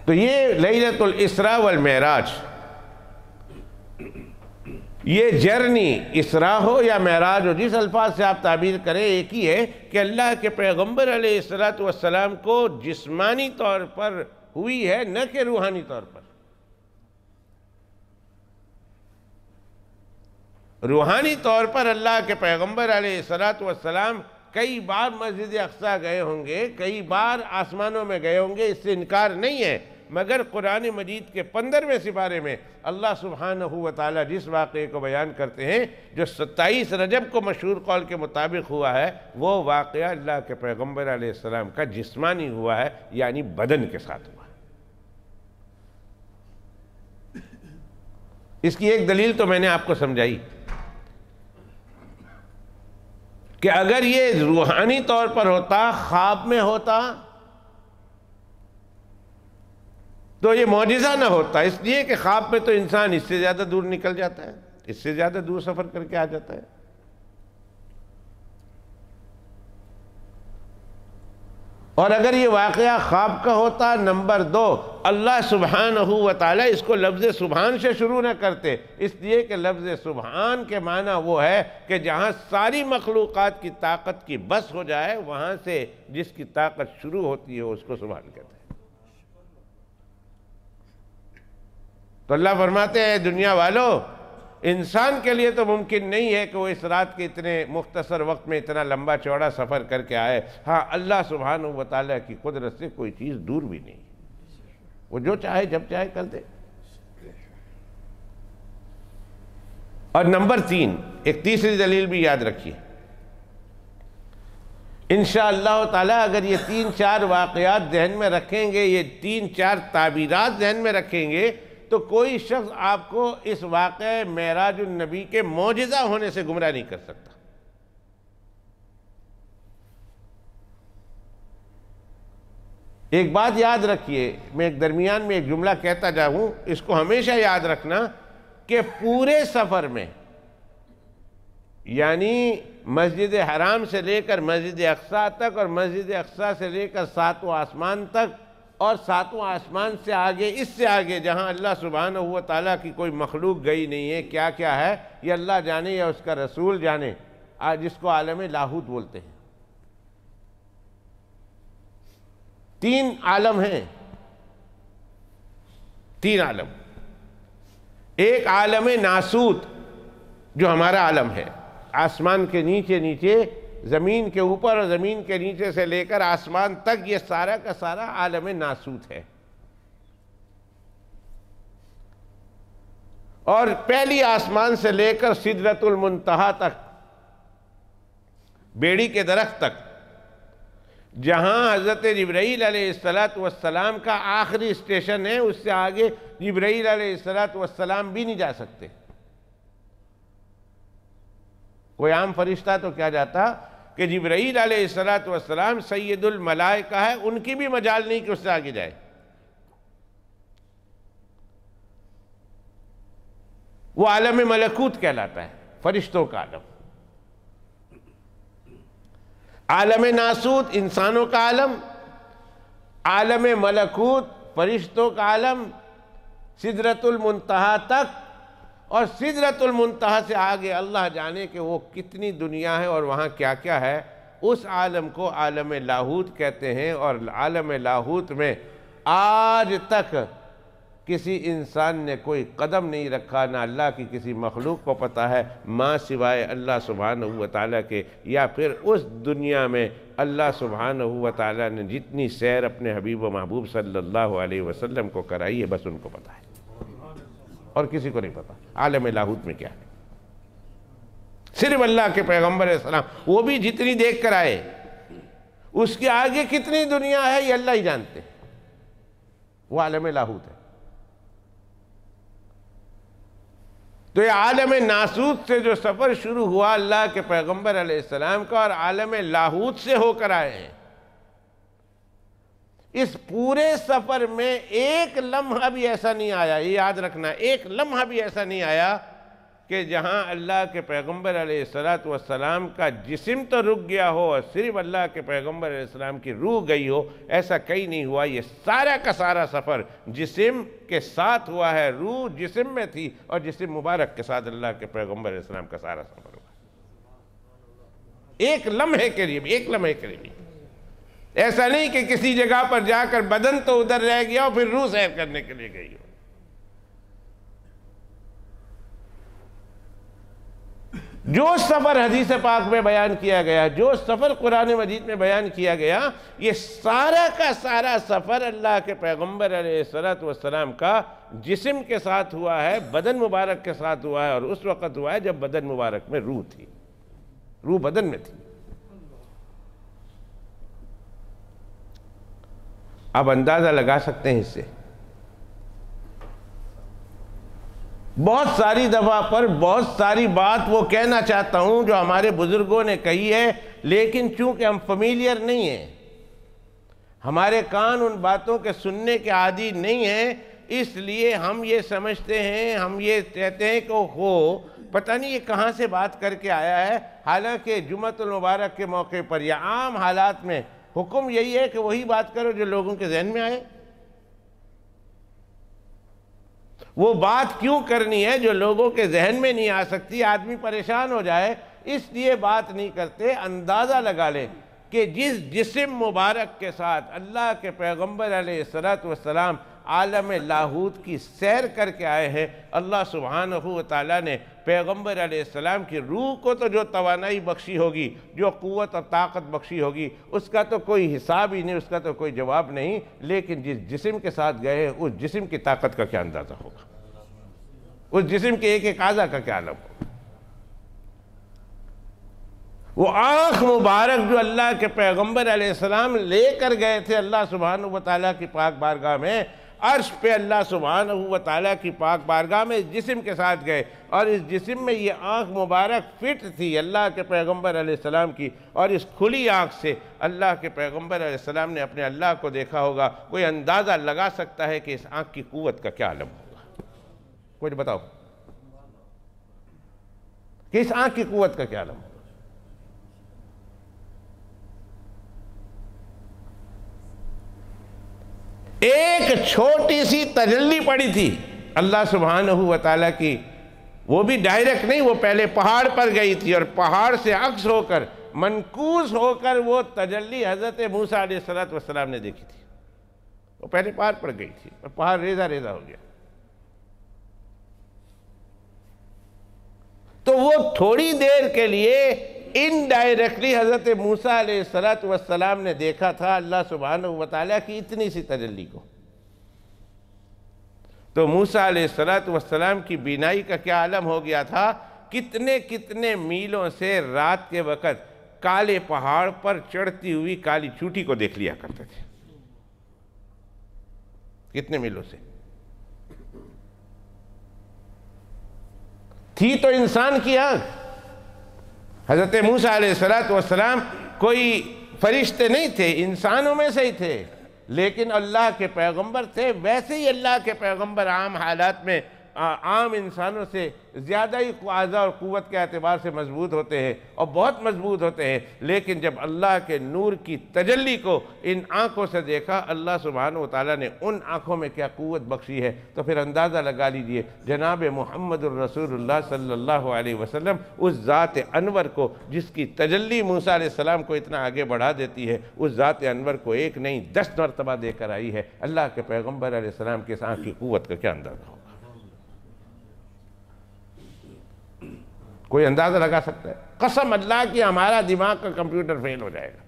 تو یہ لیلۃ الاسراء والمعراج، یہ جرنی اسراء ہو یا معراج ہو، جس الفاظ سے آپ تعبیر کریں، ایک ہی ہے کہ اللہ کے پیغمبر علیہ السلام کو جسمانی طور پر ہوئی ہے، نہ کہ روحانی طور پر۔ روحانی طور پر اللہ کے پیغمبر علیہ السلام کئی بار مسجد اقصیٰ گئے ہوں گے، کئی بار آسمانوں میں گئے ہوں گے، اس سے انکار نہیں ہے، مگر قرآن مجید کے 15ویں سپارے میں اللہ سبحانہ وتعالی جس واقعے کو بیان کرتے ہیں، جو 27 رجب کو مشہور قول کے مطابق ہوا ہے، وہ واقعہ اللہ کے پیغمبر علیہ السلام کا جسمانی ہوا ہے، یعنی بدن کے ساتھ ہوا ہے۔ اس کی ایک دلیل تو میں نے آپ کو سمجھائی کہ اگر یہ روحانی طور پر ہوتا، خواب میں ہوتا، تو یہ معجزہ نہ ہوتا، اس لیے کہ خواب میں تو انسان اس سے زیادہ دور نکل جاتا ہے، اس سے زیادہ دور سفر کر کے آ جاتا ہے۔ اور اگر یہ واقعہ خواب کا ہوتا، نمبر 2، اللہ سبحانہ وتعالی اس کو لفظ سبحان سے شروع نہ کرتے، اس لیے کہ لفظ سبحان کے معنی وہ ہے کہ جہاں ساری مخلوقات کی طاقت کی بس ہو جائے، وہاں سے جس کی طاقت شروع ہوتی ہے اس کو سبحان کہتے ہیں۔ تو اللہ فرماتے ہیں دنیا والو، انسان کے لیے تو ممکن نہیں ہے کہ وہ اس رات کے اتنے مختصر وقت میں اتنا لمبا چوڑا سفر کر کے آئے، ہاں اللہ سبحانہ وتعالیٰ کی قدرت سے کوئی چیز دور بھی نہیں، وہ جو چاہے جب چاہے کر دے۔ اور نمبر 3، ایک تیسری دلیل بھی یاد رکھیے، انشاءاللہ تعالی اگر یہ 3-4 واقعات ذہن میں رکھیں گے، یہ 3-4 تعبیرات ذہن میں رکھیں گے، تو کوئی شخص آپ کو اس واقعہ معراج النبی کے معجزہ ہونے سے گمراہ نہیں کر سکتا۔ ایک بات یاد رکھیے، میں ایک درمیان میں ایک جملہ کہتا جاؤں، اس کو ہمیشہ یاد رکھنا کہ پورے سفر میں، یعنی مسجد حرام سے لے کر مسجد اقصیٰ تک، اور مسجد اقصیٰ سے لے کر 7واں آسمان تک، اور 7واں آسمان سے آگے، اس سے آگے جہاں اللہ سبحانہ وتعالیٰ کی کوئی مخلوق گئی نہیں ہے، کیا کیا ہے یہ اللہ جانے یا اس کا رسول جانے، جس کو عالم لاہوت بولتے ہیں۔ 3 عالم ہیں، 3 عالم۔ ایک عالم ناسوت جو ہمارا عالم ہے، آسمان کے نیچے نیچے، زمین کے اوپر اور زمین کے نیچے سے لے کر آسمان تک، یہ سارا کا سارا عالم ناسوت ہے۔ اور پہلی آسمان سے لے کر سدرۃ المنتہا تک، بیڑی کے درخت تک، جہاں حضرت جبرائیل علیہ السلام کا آخری اسٹیشن ہے، اس سے آگے جبرائیل علیہ السلام بھی نہیں جا سکتے۔ کوئی عام فرشتہ تو کیا جاتا کہ جبرائیل علیہ السلام سید الملائکہ ہے، ان کی بھی مجال نہیں کہ اس سے آگے جائے۔ وہ عالم ملکوت کہلاتا ہے، فرشتوں کا عالم۔ عالم ناسوت انسانوں کا عالم، عالم ملکوت فرشتوں کا عالم، سدرۃ المنتہا تک، اور سدرۃ المنتہا سے آگے اللہ جانے کہ وہ کتنی دنیا ہے اور وہاں کیا کیا ہے۔ اس عالم کو عالم لاہوت کہتے ہیں، اور عالم لاہوت میں آج تک کسی انسان نے کوئی قدم نہیں رکھا، نہ اللہ کی کسی مخلوق کو پتہ ہے ماں سوائے اللہ سبحانہ وتعالیٰ کے، یا پھر اس دنیا میں اللہ سبحانہ وتعالیٰ نے جتنی سیر اپنے حبیب و محبوب صلی اللہ علیہ وسلم کو کرائی ہے بس ان کو پتہ ہے، اور کسی کو نہیں پتہ عالم لاہوت میں کیا ہے۔ صرف اللہ کے پیغمبر علیہ السلام، وہ بھی جتنی دیکھ کر آئے، اس کے آگے کتنی دنیا ہے یہ اللہ ہی جانتے، وہ عالم لاہوت ہے۔ تو یہ عالم ناسوت سے جو سفر شروع ہوا اللہ کے پیغمبر علیہ السلام کا، اور عالم لاہوت سے ہو کر آئے ہیں، اس پورے سفر میں ایک لمحہ بھی ایسا نہیں آیا، یہ یاد رکھنا، ایک لمحہ بھی ایسا نہیں آیا کہ جہاں اللہ کے پیغمبر علیہ السلام کا جسم تو رک گیا ہو اور صرف اللہ کے پیغمبر علیہ السلام کی روح گئی ہو، ایسا کہیں نہیں ہوا۔ یہ سارا کا سارا سفر جسم کے ساتھ ہوا ہے، روح جسم میں تھی اور جسم مبارک کے ساتھ اللہ کے پیغمبر علیہ السلام کا سارا سفر ہوا، ایک لمحے کے لیے بھی، ایک لمحے کے لیے بھی۔ ایسا نہیں کہ کسی جگہ پر جا کر بدن تو ادھر رہ گیا اور پھر روح سیر کرنے کے لیے گئی ہو۔ جو سفر حدیث پاک میں بیان کیا گیا، جو سفر قرآن مجید میں بیان کیا گیا، یہ سارا کا سارا سفر اللہ کے پیغمبر علیہ السلام کا جسم کے ساتھ ہوا ہے، بدن مبارک کے ساتھ ہوا ہے، اور اس وقت ہوا ہے جب بدن مبارک میں روح تھی، روح بدن میں تھی۔ آپ اندازہ لگا سکتے ہیں اس سے، بہت ساری دفعہ پر بہت ساری بات وہ کہنا چاہتا ہوں جو ہمارے بزرگوں نے کہی ہے، لیکن چونکہ ہم فیملیئر نہیں ہیں، ہمارے کان ان باتوں کے سننے کے عادی نہیں ہیں، اس لیے ہم یہ سمجھتے ہیں، ہم یہ کہتے ہیں کہ پتہ نہیں یہ کہاں سے بات کر کے آیا ہے، حالانکہ جمعۃ المبارک کے موقع پر یا عام حالات میں حکم یہی ہے کہ وہی بات کرو جو لوگوں کے ذہن میں آئے۔ وہ بات کیوں کرنی ہے جو لوگوں کے ذہن میں نہیں آ سکتی، آدمی پریشان ہو جائے، اس لیے بات نہیں کرتے۔ اندازہ لگا لیں کہ جس جسم مبارک کے ساتھ اللہ کے پیغمبر علیہ السلام عالم لاہوت کی سیر کر کے آئے ہیں، اللہ سبحانہ وتعالیٰ نے پیغمبر علیہ السلام کی روح کو تو جو توانائی بخشی ہوگی، جو قوت اور طاقت بخشی ہوگی، اس کا تو کوئی حساب ہی نہیں، اس کا تو کوئی جواب نہیں، لیکن جس جسم کے ساتھ گئے ہیں اس جسم کی طاقت کا کیا اندازہ ہوگا، اس جسم کے ایک ایک اعضاء کا کیا عالم ہوگا۔ وہ آنکھ مبارک جو اللہ کے پیغمبر علیہ السلام لے کر گئے تھے اللہ سبحانہ وتعالیٰ کی پاک بارگاہ میں، عرش پہ اللہ سبحانہ وتعالیٰ کی پاک بارگاہ میں اس جسم کے ساتھ گئے، اور اس جسم میں یہ آنکھ مبارک فٹ تھی اللہ کے پیغمبر علیہ السلام کی، اور اس کھلی آنکھ سے اللہ کے پیغمبر علیہ السلام نے اپنے اللہ کو دیکھا ہوگا۔ کوئی اندازہ لگا سکتا ہے کہ اس آنکھ کی قوت کا کیا عالم ہوگا؟ کچھ بتاؤ کہ اس آنکھ کی قوت کا کیا عالم ہوگا؟ ایک چھوٹی سی تجلی پڑی تھی اللہ سبحانہ وتعالیٰ کی، وہ بھی ڈائریکٹ نہیں، وہ پہلے پہاڑ پر گئی تھی، اور پہاڑ سے عکس ہو کر منقوص ہو کر وہ تجلی حضرت موسیٰ علیہ السلام نے دیکھی تھی۔ وہ پہلے پہاڑ پر گئی تھی اور پہاڑ ریزہ ریزہ ہو گیا، تو وہ تھوڑی دیر کے لیے انڈائریکٹلی حضرت موسیٰ علیہ السلام نے دیکھا تھا اللہ سبحانہ وتعالیٰ کی اتنی سی تجلی کو۔ تو موسیٰ علیہ السلام کی بینائی کا کیا عالم ہو گیا تھا، کتنے کتنے میلوں سے رات کے وقت کالے پہاڑ پر چڑھتی ہوئی کالی چوٹی کو دیکھ لیا کرتے تھے، کتنے میلوں سے تھی تو انسان کی آنکھ۔ حضرت موسیٰ علیہ السلام کوئی فرشتے نہیں تھے، انسانوں میں سے ہی تھے، لیکن اللہ کے پیغمبر تھے۔ ویسے ہی اللہ کے پیغمبر عام حالات میں عام انسانوں سے زیادہ ہی اعضاء اور قوت کے اعتبار سے مضبوط ہوتے ہیں اور بہت مضبوط ہوتے ہیں، لیکن جب اللہ کے نور کی تجلی کو ان آنکھوں سے دیکھا، اللہ سبحانہ وتعالیٰ نے ان آنکھوں میں کیا قوت بخشی ہے، تو پھر اندازہ لگا لیجئے جناب محمد الرسول اللہ صلی اللہ علیہ وسلم اس ذات انور کو، جس کی تجلی موسیٰ علیہ السلام کو اتنا آگے بڑھا دیتی ہے، اس ذات انور کو ایک نہیں 10 مرتبہ دے کر آئی ہے۔ اللہ کے پیغمبر علیہ السلام کے اس آنکھ کی قوت کا کیا اندازہ ہوگا؟ کوئی اندازہ لگا سکتا ہے؟ قسم اللہ کی ہمارا دماغ کا کمپیوٹر فیل ہو جائے گا،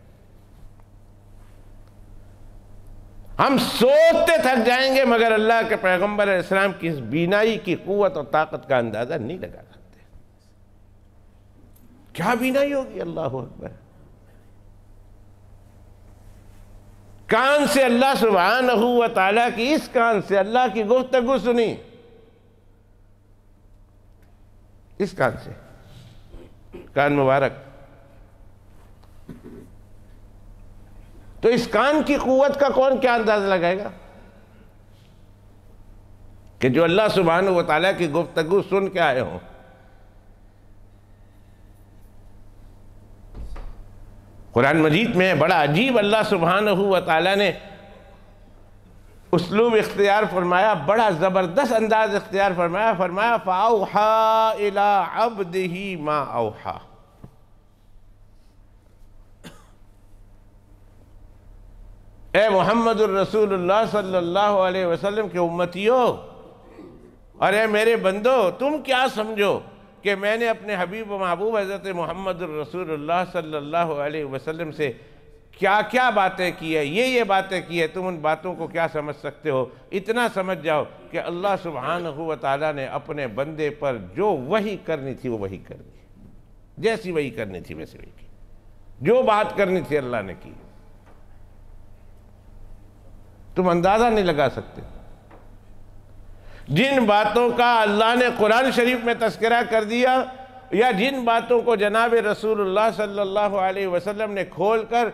ہم سوچتے تھک جائیں گے، مگر اللہ کے پیغمبر علیہ السلام کی اس بینائی کی قوت اور طاقت کا اندازہ نہیں لگا سکتے۔ کیا بینائی ہوگی؟ اللہ اکبر۔ کان سے اللہ سبحانہ و تعالیٰ کی، اس کان سے اللہ کی گفتگو سنی، اس کان سے، کان مبارک، تو اس کان کی قوت کا کون کیا اندازہ لگائے گا کہ جو اللہ سبحانہ و تعالیٰ کی گفتگو سن کے آئے ہوں۔ قرآن مجید میں بڑا عجیب اللہ سبحانہ و تعالیٰ نے اسلوب اختیار فرمایا، بڑا زبردست انداز اختیار فرمایا، فَأَوْحَا إِلَىٰ عَبْدِهِ مَا أَوْحَا۔ اے محمد الرسول اللہ صلی اللہ علیہ وسلم کے امتیوں، اور اے میرے بندو، تم کیا سمجھو کہ میں نے اپنے حبیب و محبوب حضرت محمد الرسول اللہ صلی اللہ علیہ وسلم سے کیا کیا باتیں کی ہے، یہ باتیں کی ہے، تم ان باتوں کو کیا سمجھ سکتے ہو؟ اتنا سمجھ جاؤ کہ اللہ سبحانہ و تعالیٰ نے اپنے بندے پر جو وحی کرنی تھی وہ وحی کرنی، جیسی وحی کرنی تھی ویسی وحی کی، جو بات کرنی تھی اللہ نے کی، تم اندازہ نہیں لگا سکتے۔ جن باتوں کا اللہ نے قرآن شریف میں تذکرہ کر دیا، یا جن باتوں کو جناب رسول اللہ صلی اللہ علیہ وسلم نے کھول کر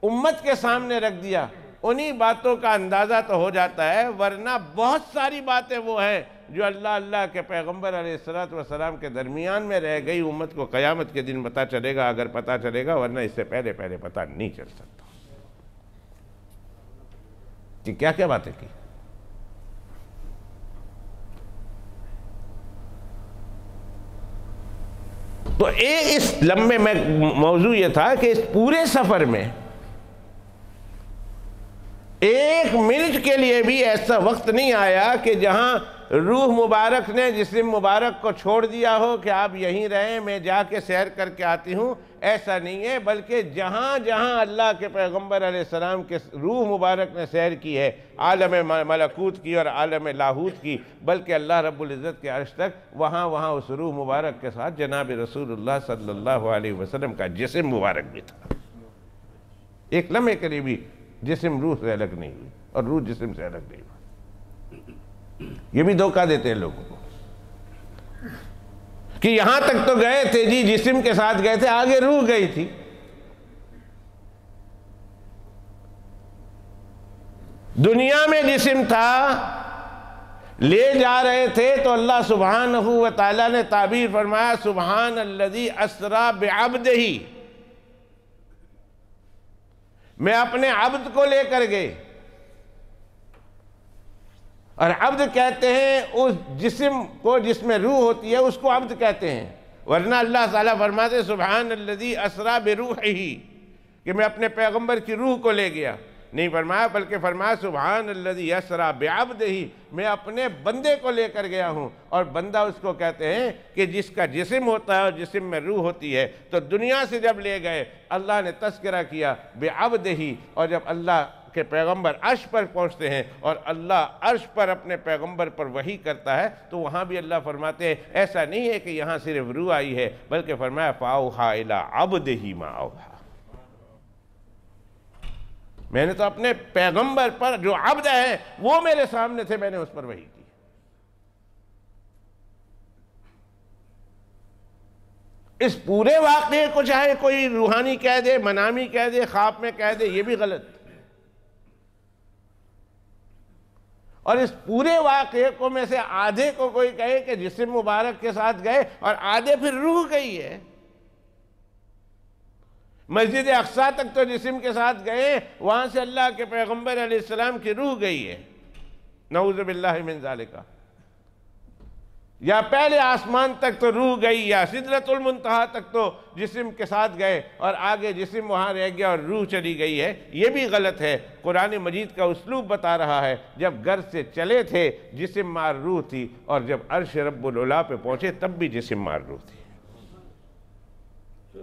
امت کے سامنے رکھ دیا، انہی باتوں کا اندازہ تو ہو جاتا ہے، ورنہ بہت ساری باتیں وہ ہیں جو اللہ کے پیغمبر علیہ السلام کے درمیان میں رہ گئی، امت کو قیامت کے دن پتہ چلے گا، اگر پتہ چلے گا، ورنہ اس سے پہلے پتہ نہیں چل سکتا کہ کیا کیا باتیں کی۔ تو اس لمبے میں موضوع یہ تھا کہ اس پورے سفر میں ایک منٹ کے لیے بھی ایسا وقت نہیں آیا کہ جہاں روح مبارک نے جسم مبارک کو چھوڑ دیا ہو کہ آپ یہیں رہیں، میں جا کے سیر کر کے آتی ہوں، ایسا نہیں ہے، بلکہ جہاں جہاں اللہ کے پیغمبر علیہ السلام کے روح مبارک نے سیر کی ہے، عالم ملکوت کی اور عالم لاہوت کی، بلکہ اللہ رب العزت کے عرش تک، وہاں اس روح مبارک کے ساتھ جناب رسول اللہ صلی اللہ علیہ وسلم کا جسم مبارک بھی تھا۔ ایک لمحے کے لیے بھی جسم روح سے الگ نہیں ہوئی اور روح جسم سے الگ نہیں ہوئی۔ یہ بھی دھوکہ دیتے ہیں لوگوں کو کہ یہاں تک تو گئے تھے جی، جسم کے ساتھ گئے تھے، آگے روح گئی تھی۔ دنیا میں جسم تھا، لے جا رہے تھے تو اللہ سبحانہ و تعالیٰ نے تعبیر فرمایا، سبحان الذی اسریٰ بعبدہ، میں اپنے عبد کو لے کر گئے، اور عبد کہتے ہیں اس جسم کو جس میں روح ہوتی ہے، اس کو عبد کہتے ہیں، ورنہ اللہ تعالیٰ فرماتے سبحان الذی اسریٰ بروحہ کہ میں اپنے پیغمبر کی روح کو لے گیا، نہیں فرمایا، بلکہ فرمایا سبحان الذی اسریٰ بعبدہ، میں اپنے بندے کو لے کر گیا ہوں، اور بندہ اس کو کہتے ہیں کہ جس کا جسم ہوتا ہے اور جسم میں روح ہوتی ہے۔ تو دنیا سے جب لے گئے، اللہ نے تذکرہ کیا بعبدہ، اور جب اللہ کہ پیغمبر عرش پر پہنچتے ہیں اور اللہ عرش پر اپنے پیغمبر پر وحی کرتا ہے، تو وہاں بھی اللہ فرماتے ہیں ایسا نہیں ہے کہ یہاں صرف روح آئی ہے، بلکہ فرمایا فَأَوْحَا إِلَىٰ عَبْدِهِ مَا أَوْحَا، میں نے تو اپنے پیغمبر پر جو عبد ہے وہ میرے سامنے تھے، میں نے اس پر وحی کی۔ اس پورے واقعے کو چاہے کوئی روحانی کہہ دے، منامی کہہ دے، خواب میں کہہ دے، یہ بھی غلط۔ اور اس پورے واقعے کو میں سے آدھے کو کوئی کہے کہ جسم مبارک کے ساتھ گئے اور آدھے پھر روح گئی ہے۔ مسجد اقصیٰ تک تو جسم کے ساتھ گئے، وہاں سے اللہ کے پیغمبر علیہ السلام کی روح گئی ہے، نعوذ باللہ من ذالک۔ یا پہلے آسمان تک تو روح گئی، یا سدرۃ المنتہا تک تو جسم کے ساتھ گئے اور آگے جسم وہاں رہ گیا اور روح چلی گئی ہے، یہ بھی غلط ہے۔ قرآن مجید کا اسلوب بتا رہا ہے، جب گھر سے چلے تھے جسم مار روح تھی، اور جب عرش رب العلا پہ پہنچے تب بھی جسم مار روح تھی۔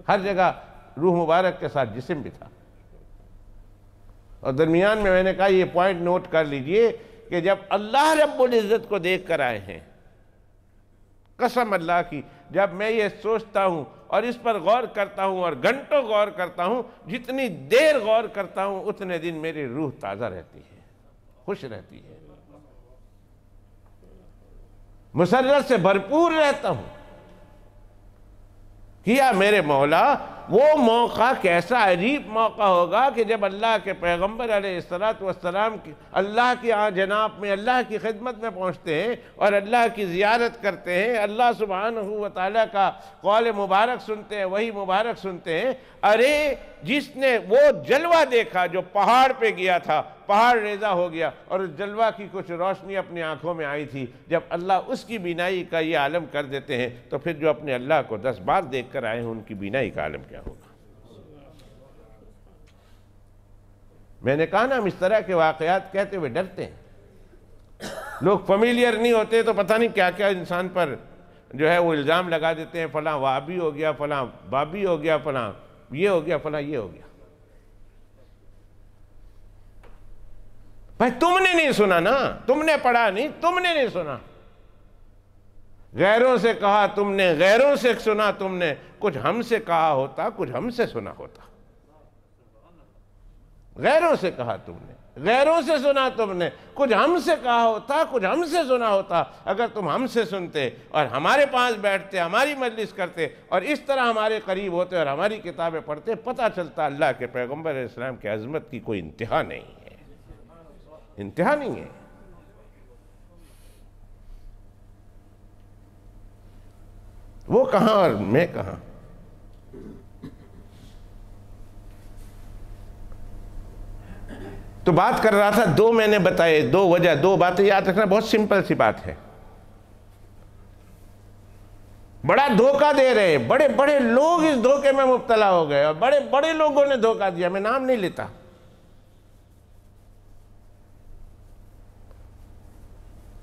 ہر جگہ روح مبارک کے ساتھ جسم بھی تھا۔ اور درمیان میں نے کہا یہ پوائنٹ نوٹ کر لیجئے کہ جب اللہ رب العزت کو دیکھ کر آئے ہیں، قسم اللہ کی، جب میں یہ سوچتا ہوں اور اس پر غور کرتا ہوں اور گھنٹوں غور کرتا ہوں، جتنی دیر غور کرتا ہوں اتنے دن میری روح تازہ رہتی ہے، خوش رہتی ہے، مسرت سے بھرپور رہتا ہوں۔ کیا میرے مولا، وہ موقع کیسا عجیب موقع ہوگا کہ جب اللہ کے پیغمبر علیہ السلام اللہ کی جناب میں، اللہ کی خدمت میں پہنچتے ہیں اور اللہ کی زیارت کرتے ہیں، اللہ سبحانہ و تعالیٰ کا قول مبارک سنتے ہیں، وہی مبارک سنتے ہیں۔ ارے جس نے وہ جلوہ دیکھا جو پہاڑ پہ گیا تھا، پہاڑ ریزہ ہو گیا اور اس جلوہ کی کچھ روشنی اپنی آنکھوں میں آئی تھی، جب اللہ اس کی بینائی کا یہ عالم کر دیتے ہیں تو پھر جو اپنے اللہ کو 10 بار دیکھ کر آئے ہیں ان کی بینائی کا عالم کیا ہوگا؟ میں نے کہا نا، ہم اس طرح کے واقعات کہتے ہوئے ڈرتے ہیں۔ لوگ فیملیئر نہیں ہوتے تو پتہ نہیں کیا کیا انسان پر جو ہے وہ الزام لگا دیتے ہیں، فلاں وہابی ہو گیا، فلاں بابی ہو گیا، فلاں یہ ہو گیا، فلاں یہ ہو گیا۔ بھائی تم نے نہیں سنا نا، تم نے پڑھا نہیں، تم نے نہیں سنا۔ غیروں سے کہا تم نے، غیروں سے سنا تم نے، کچھ ہم سے کہا ہوتا، کچھ ہم سے سنا ہوتا۔ غیروں سے کہا تم نے، غیروں سے سنا تم نے، کچھ ہم سے کہا ہوتا، کچھ ہم سے سنا ہوتا۔ اگر تم ہم سے سنتے اور ہمارے پاس بیٹھتے، ہماری مجلس کرتے اور اس طرح ہمارے قریب ہوتے اور ہماری کتابیں پڑھتے، پتہ چلتا اللہ کے پیغمبر علیہ السلام کی عظمت کی کوئی انتہا نہیں ہے، انتہا نہیں ہے۔ وہ کہاں اور میں کہاں؟ تو بات کر رہا تھا، دو میں نے بتائے، دو وجہ، دو باتیں یاد رکھنا، بہت سمپل سی بات ہے۔ بڑا دھوکہ دے رہے ہیں، بڑے بڑے لوگ اس دھوکے میں مبتلا ہو گئے اور بڑے بڑے لوگوں نے دھوکہ دیا، میں نام نہیں لیتا۔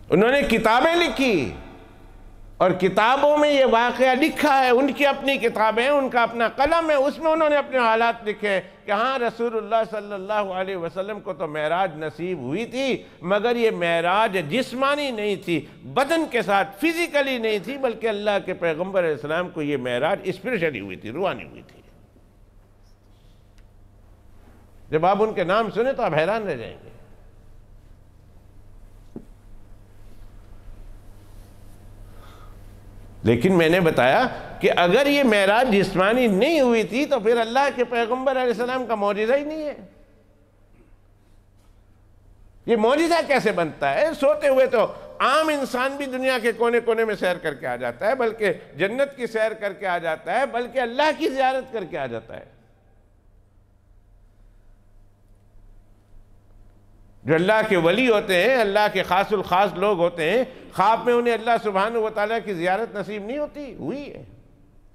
انہوں نے کتابیں لکھی اور کتابوں میں یہ واقعہ لکھا ہے، ان کی اپنی کتابیں، ان کا اپنا قلم ہے، اس میں انہوں نے اپنے حالات لکھے کہ ہاں رسول اللہ صلی اللہ علیہ وسلم کو تو معراج نصیب ہوئی تھی، مگر یہ معراج جسمانی نہیں تھی، بدن کے ساتھ فزیکلی نہیں تھی، بلکہ اللہ کے پیغمبر علیہ السلام کو یہ معراج اسپرچولی ہوئی تھی، روحانی ہوئی تھی۔ جب آپ ان کے نام سنیں تو آپ حیران رہ جائیں گے۔ لیکن میں نے بتایا کہ اگر یہ معراج جسمانی نہیں ہوئی تھی تو پھر اللہ کے پیغمبر علیہ السلام کا معجزہ ہی نہیں ہے۔ یہ معجزہ کیسے بنتا ہے؟ سوتے ہوئے تو عام انسان بھی دنیا کے کونے کونے میں سیر کر کے آ جاتا ہے، بلکہ جنت کی سیر کر کے آ جاتا ہے، بلکہ اللہ کی زیارت کر کے آ جاتا ہے۔ جو اللہ کے ولی ہوتے ہیں، اللہ کے خاص الخاص لوگ ہوتے ہیں، خواب میں انہیں اللہ سبحانہ و تعالیٰ کی زیارت نصیب نہیں ہوتی، ہوئی ہے۔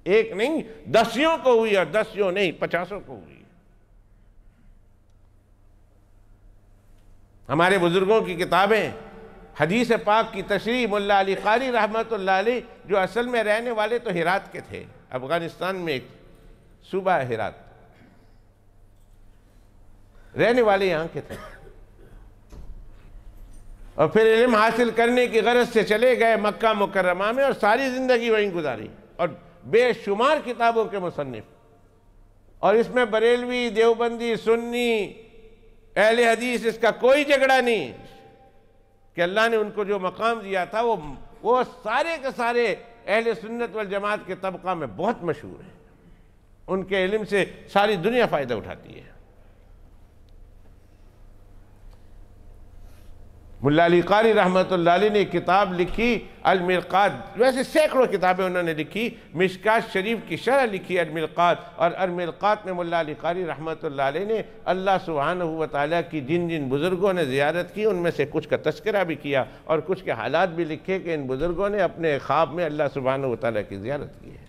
ایک نہیں، 10 کو ہوئی، اور 10 نہیں، 50 کو ہوئی۔ ہمارے بزرگوں کی کتابیں، حدیث پاک کی تشریح ملا علی قاری رحمۃ اللہ علیہ، جو اصل میں رہنے والے تو ہرات کے تھے، افغانستان میں ایک صوبہ ہے ہرات، رہنے والے یہاں کے تھے، اور پھر علم حاصل کرنے کی غرض سے چلے گئے مکہ مکرمہ میں اور ساری زندگی وہیں گزاری، اور بے شمار کتابوں کے مصنف، اور اس میں بریلوی، دیوبندی، سنی، اہل حدیث، اس کا کوئی جھگڑا نہیں کہ اللہ نے ان کو جو مقام دیا تھا وہ سارے کے سارے اہل سنت والجماعت کے طبقہ میں بہت مشہور ہیں، ان کے علم سے ساری دنیا فائدہ اٹھاتی ہے۔ ملا علی قاری رحمۃ اللہ علیہ نے کتاب لکھی المرقات، ویسے سینکڑوں کتابیں انہوں نے لکھی، مشکات شریف کی شرح لکھی المرقات، اور المرقات میں ملا علی قاری رحمۃ اللہ علیہ نے اللہ سبحانہ و تعالیٰ کی جن جن بزرگوں نے زیارت کی ان میں سے کچھ کا تذکرہ بھی کیا اور کچھ کے حالات بھی لکھے کہ ان بزرگوں نے اپنے خواب میں اللہ سبحانہ و تعالیٰ کی زیارت کی ہے۔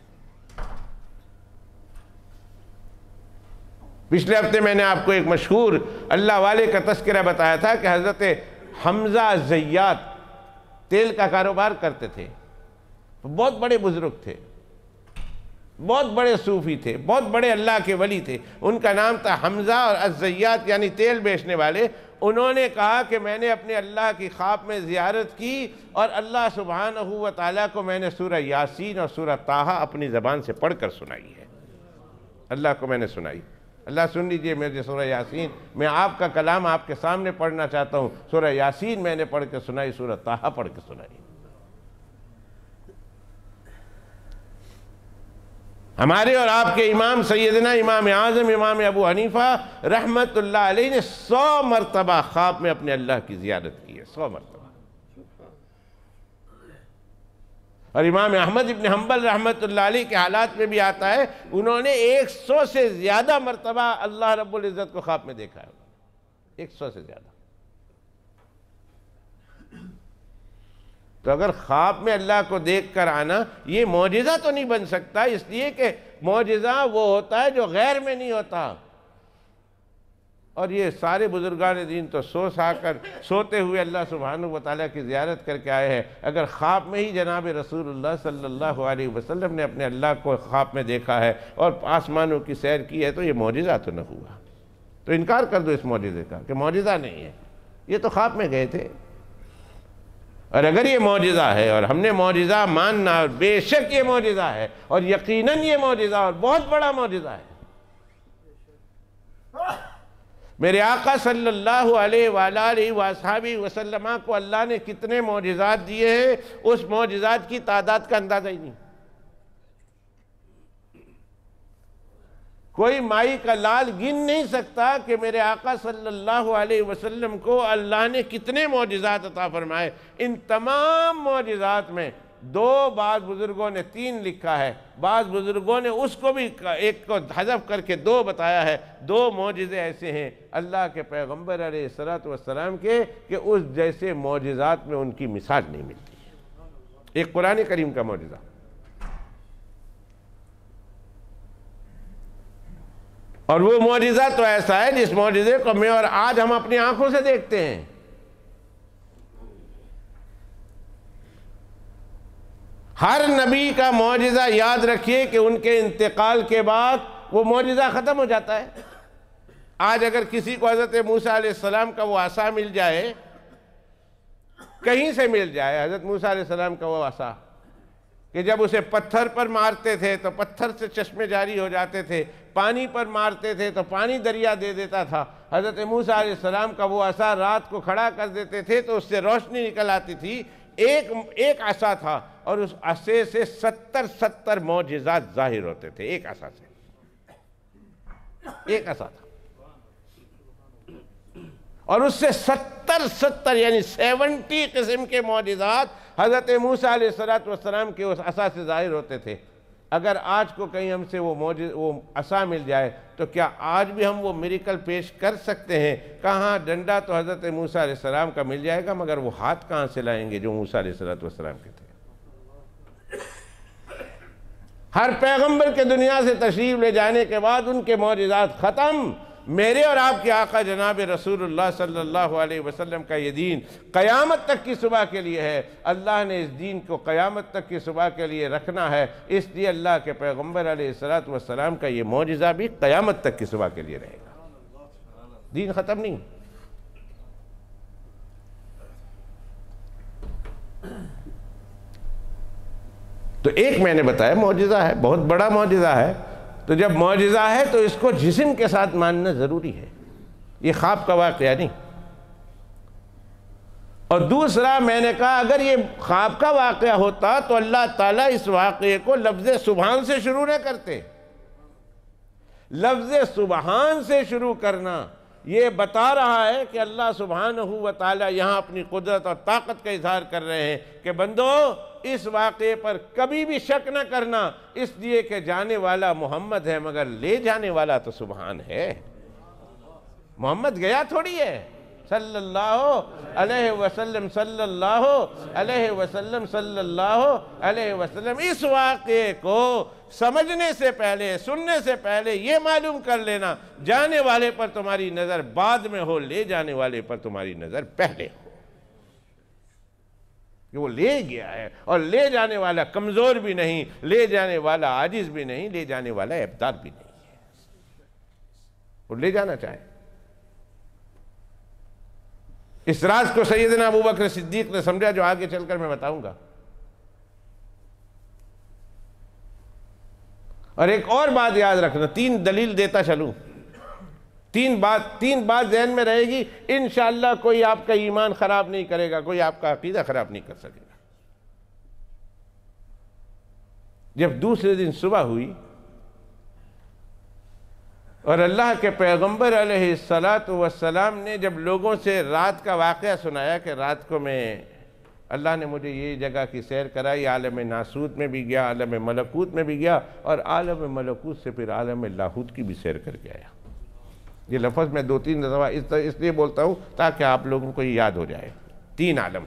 پچھلے ہفتے میں نے آپ کو ایک مشہور اللہ والے کا تذکرہ بتایا تھا کہ حضرت حمزہ زیات تیل کا کاروبار کرتے تھے، بہت بڑے بزرگ تھے، بہت بڑے صوفی تھے، بہت بڑے اللہ کے ولی تھے، ان کا نام تھا حمزہ، اور الزیات یعنی تیل بیچنے والے۔ انہوں نے کہا کہ میں نے اپنے اللہ کی خواب میں زیارت کی اور اللہ سبحانہ و تعالیٰ کو میں نے سورہ یاسین اور سورہ طٰہٰ اپنی زبان سے پڑھ کر سنائی ہے، اللہ کو میں نے سنائی۔ اللہ سن لیجئے میرے سورہ یاسین، میں آپ کا کلام آپ کے سامنے پڑھنا چاہتا ہوں۔ سورہ یاسین میں نے پڑھ کے سنائی، سورہ طٰہٰ پڑھ کے سنائی۔ ہمارے اور آپ کے امام سیدنا امام اعظم امام ابو حنیفہ رحمت اللہ علیہ نے 100 مرتبہ خواب میں اپنے اللہ کی زیارت کی ہے، 100 مرتبہ۔ اور امام احمد ابن حنبل رحمت اللہ علیہ کے حالات میں بھی آتا ہے انہوں نے 100 سے زیادہ مرتبہ اللہ رب العزت کو خواب میں دیکھا ہے، 100 سے زیادہ۔ تو اگر خواب میں اللہ کو دیکھ کر آنا یہ معجزہ تو نہیں بن سکتا، اس لیے کہ معجزہ وہ ہوتا ہے جو غیر میں نہیں ہوتا۔ اور یہ سارے بزرگان دین تو سوتے ہوئے اللہ سبحانہ و تعالیٰ کی زیارت کر کے آئے ہیں۔ اگر خواب میں ہی جناب رسول اللہ صلی اللہ علیہ وسلم نے اپنے اللہ کو خواب میں دیکھا ہے اور آسمانوں کی سیر کی ہے تو یہ معجزہ تو نہ ہوا۔ تو انکار کر دو اس معجزے کا کہ معجزہ نہیں ہے، یہ تو خواب میں گئے تھے۔ اور اگر یہ معجزہ ہے اور ہم نے معجزہ ماننا، اور بے شک یہ معجزہ ہے اور یقیناً یہ معجزہ اور بہت بڑا معجزہ ہے۔ میرے آقا صلی اللہ علیہ وآلہ وآصحابہ وسلم کو اللہ نے کتنے معجزات دیے ہیں، اس معجزات کی تعداد کا اندازہ ہی نہیں۔ کوئی مائی کا لال گن نہیں سکتا کہ میرے آقا صلی اللہ علیہ وسلم کو اللہ نے کتنے معجزات عطا فرمائے۔ ان تمام معجزات میں بعض بزرگوں نے 3 لکھا ہے، بعض بزرگوں نے اس کو بھی ایک کو حذف کر کے 2 بتایا ہے۔ 2 معجزے ایسے ہیں اللہ کے پیغمبر علیہ السلام کے کہ اس جیسے معجزات میں ان کی مثال نہیں ملتی ہے۔ ایک قرآن کریم کا معجزہ، اور وہ معجزہ تو ایسا ہے جس معجزے کو میں اور آج ہم اپنی آنکھوں سے دیکھتے ہیں۔ ہر نبی کا معجزہ یاد رکھیے کہ ان کے انتقال کے بعد وہ معجزہ ختم ہو جاتا ہے۔ آج اگر کسی کو حضرت موسیٰ علیہ السلام کا وہ عصا مل جائے، کہیں سے مل جائے، حضرت موسیٰ علیہ السلام کا وہ عصا کہ جب اسے پتھر پر مارتے تھے تو پتھر سے چشمے جاری ہو جاتے تھے، پانی پر مارتے تھے تو پانی دریا دے دیتا تھا۔ حضرت موسیٰ علیہ السلام کا وہ عصا رات کو کھڑا کر دیتے تھے تو اس سے روشنی نکل آتی تھی۔ ایک عصا تھا اور اس عصے سے 70 معجزات ظاہر ہوتے تھے، ایک عصا سے، ایک عصا تھا، اور اس سے 70 یعنی 70 قسم کے معجزات حضرت موسیٰ علیہ السلام کے اس عصا سے ظاہر ہوتے تھے۔ اگر آج کو کہیں ہم سے وہ عصا مل جائے تو کیا آج بھی ہم وہ میریکل پیش کر سکتے ہیں؟ کہاں ڈنڈا تو حضرت موسیٰ علیہ السلام کا مل جائے گا، مگر وہ ہاتھ کہاں سے لائیں گے جو موسیٰ علیہ السلام کے تھے؟ ہر پیغمبر کے دنیا سے تشریف لے جانے کے بعد ان کے معجزات ختم۔ میرے اور آپ کے آقا جناب رسول اللہ صلی اللہ علیہ وسلم کا یہ دین قیامت تک کی صبح کے لیے ہے۔ اللہ نے اس دین کو قیامت تک کی صبح کے لیے رکھنا ہے، اس لیے اللہ کے پیغمبر علیہ السلام کا یہ معجزہ بھی قیامت تک کی صبح کے لیے رہے گا، دین ختم نہیں۔ تو ایک میں نے بتایا معجزہ ہے، بہت بڑا معجزہ ہے۔ تو جب معجزہ ہے تو اس کو جسم کے ساتھ ماننا ضروری ہے، یہ خواب کا واقعہ نہیں۔ اور دوسرا میں نے کہا اگر یہ خواب کا واقعہ ہوتا تو اللہ تعالیٰ اس واقعے کو لفظ سبحان سے شروع نہ کرتے۔ لفظ سبحان سے شروع کرنا یہ بتا رہا ہے کہ اللہ سبحانہ و تعالی یہاں اپنی قدرت اور طاقت کا اظہار کر رہے ہیں کہ بندو اس واقعے پر کبھی بھی شک نہ کرنا، اس لیے کہ جانے والا محمد ہے مگر لے جانے والا تو سبحان ہے۔ محمد گیا تھوڑی ہے، صلی اللہ علیہ وسلم صلی اللہ علیہ وسلم صلی اللہ علیہ وسلم۔ اس واقعے کو سمجھنے سے پہلے، سننے سے پہلے یہ معلوم کر لینا، جانے والے پر تمہاری نظر بعد میں ہو، لے جانے والے پر تمہاری نظر پہلے ہو، کہ وہ لے گیا ہے، اور لے جانے والا کمزور بھی نہیں، لے جانے والا عاجز بھی نہیں، لے جانے والا ابتار بھی نہیں ہے، وہ لے جانا چاہے۔ اس راز کو سیدنا ابوبکر صدیق نے سمجھا، جو آگے چل کر میں بتاؤں گا۔ اور ایک اور بات یاد رکھنا، 3 دلیل دیتا چلوں، تین بات ذہن میں رہے گی، انشاءاللہ کوئی آپ کا ایمان خراب نہیں کرے گا، کوئی آپ کا عقیدہ خراب نہیں کر سکے گا۔ جب دوسرے دن صبح ہوئی اور اللہ کے پیغمبر علیہ السلام نے جب لوگوں سے رات کا واقعہ سنایا کہ رات کو اللہ نے مجھے یہ جگہ کی سیر کرائی، عالم ناسوت میں بھی گیا، عالم ملکوت میں بھی گیا، اور عالم ملکوت سے پھر عالم لاہوت کی بھی سیر کر کے آیا۔ یہ لفظ میں 2-3 دفعہ اس لیے بولتا ہوں تاکہ آپ لوگوں کو یہ یاد ہو جائے، 3 عالم۔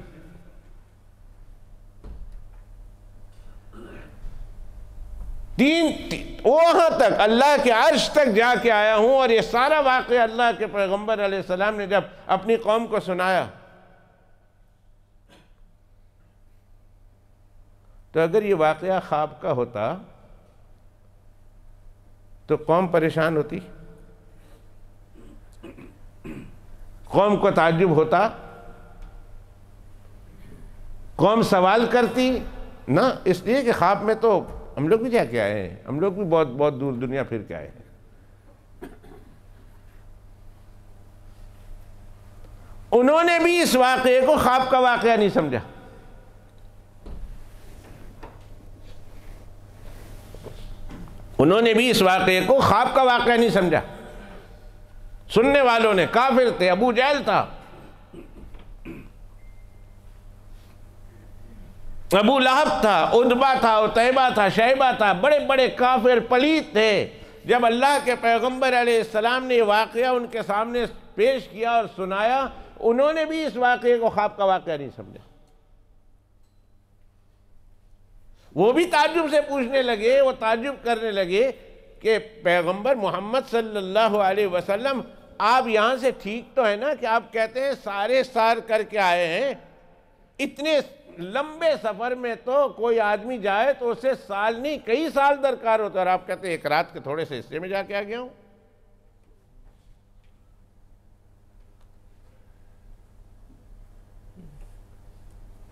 وہاں تک اللہ کے عرش تک جا کے آیا ہوں، اور یہ سارا واقعہ اللہ کے پیغمبر علیہ السلام نے جب اپنی قوم کو سنایا تو اگر یہ واقعہ خواب کا ہوتا تو قوم پریشان ہوتی، قوم کو تعجب ہوتا، قوم سوال کرتی نہ، اس لیے کہ خواب میں تو ہم لوگ بھی جا کے آئے ہیں، ہم لوگ بھی بہت بہت دور دنیا پھر کے آئے ہیں۔ انہوں نے بھی اس واقعے کو خواب کا واقعہ نہیں سمجھا، انہوں نے بھی اس واقعے کو خواب کا واقعہ نہیں سمجھا۔ سننے والوں نے کافر تھے، ابو جہل تھا، ابو لہب تھا، عتبہ تھا، عتیبہ تھا، شیبہ تھا، بڑے بڑے کافر پلیت تھے۔ جب اللہ کے پیغمبر علیہ السلام نے یہ واقعہ ان کے سامنے پیش کیا اور سنایا، انہوں نے بھی اس واقعے کو خواب کا واقعہ نہیں سمجھا۔ وہ بھی تعجب سے پوچھنے لگے، وہ تعجب کرنے لگے کہ پیغمبر محمد صلی اللہ علیہ وسلم، آپ یہاں سے ٹھیک تو ہے نا کہ آپ کہتے ہیں سارے سار کر کے آئے ہیں، اتنے لمبے سفر میں تو کوئی آدمی جائے تو اسے سال نہیں کئی سال درکار ہوتا ہے، اور آپ کہتے ہیں ایک رات کے تھوڑے سے حصے میں جا کے آ گیا ہوں۔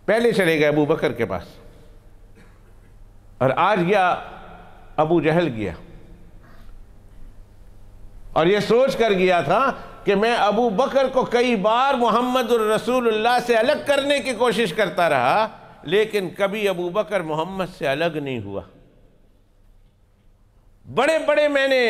پہلے چلے گئے ابو بکر کے پاس، اور آج گیا ابو جہل گیا، اور یہ سوچ کر گیا تھا کہ میں ابو بکر کو کئی بار محمد الرسول اللہ سے الگ کرنے کی کوشش کرتا رہا، لیکن کبھی ابو بکر محمد سے الگ نہیں ہوا۔ بڑے بڑے میں نے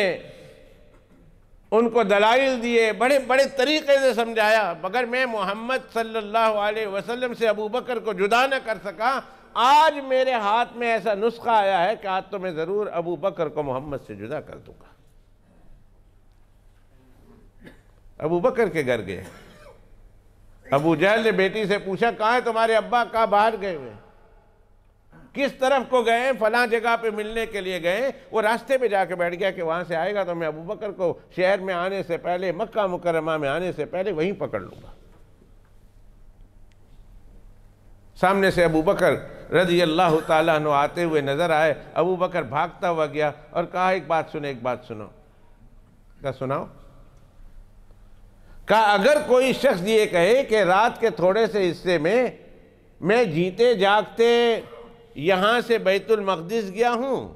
ان کو دلائل دیے، بڑے بڑے طریقے سے سمجھایا، مگر میں محمد صلی اللہ علیہ وسلم سے ابو بکر کو جدا نہ کر سکا۔ آج میرے ہاتھ میں ایسا نسخہ آیا ہے کہ آج تو میں ضرور ابو بکر کو محمد سے جدا کر دوں گا۔ ابو بکر کے گھر گئے، ابو جہل نے بیٹی سے پوچھا کہاں ہے تمہارے ابا؟ کہاں باہر گئے ہوئے؟ کس طرف کو گئے؟ فلاں جگہ پہ ملنے کے لیے گئے۔ وہ راستے پہ جا کے بیٹھ گیا کہ وہاں سے آئے گا تو میں ابو بکر کو شہر میں آنے سے پہلے، مکہ مکرمہ میں آنے سے پہلے وہیں پکڑ لوں گا۔ سامنے سے ابو بکر رضی اللہ تعالیٰ عنہ آتے ہوئے نظر آئے، ابو بکر بھاگتا ہوا گیا اور کہا ایک بات سنو، ایک بات سنو۔ کہا سناؤ؟ کہا اگر کوئی شخص یہ کہے کہ رات کے تھوڑے سے حصے میں جیتے جاگتے یہاں سے بیت المقدس گیا ہوں،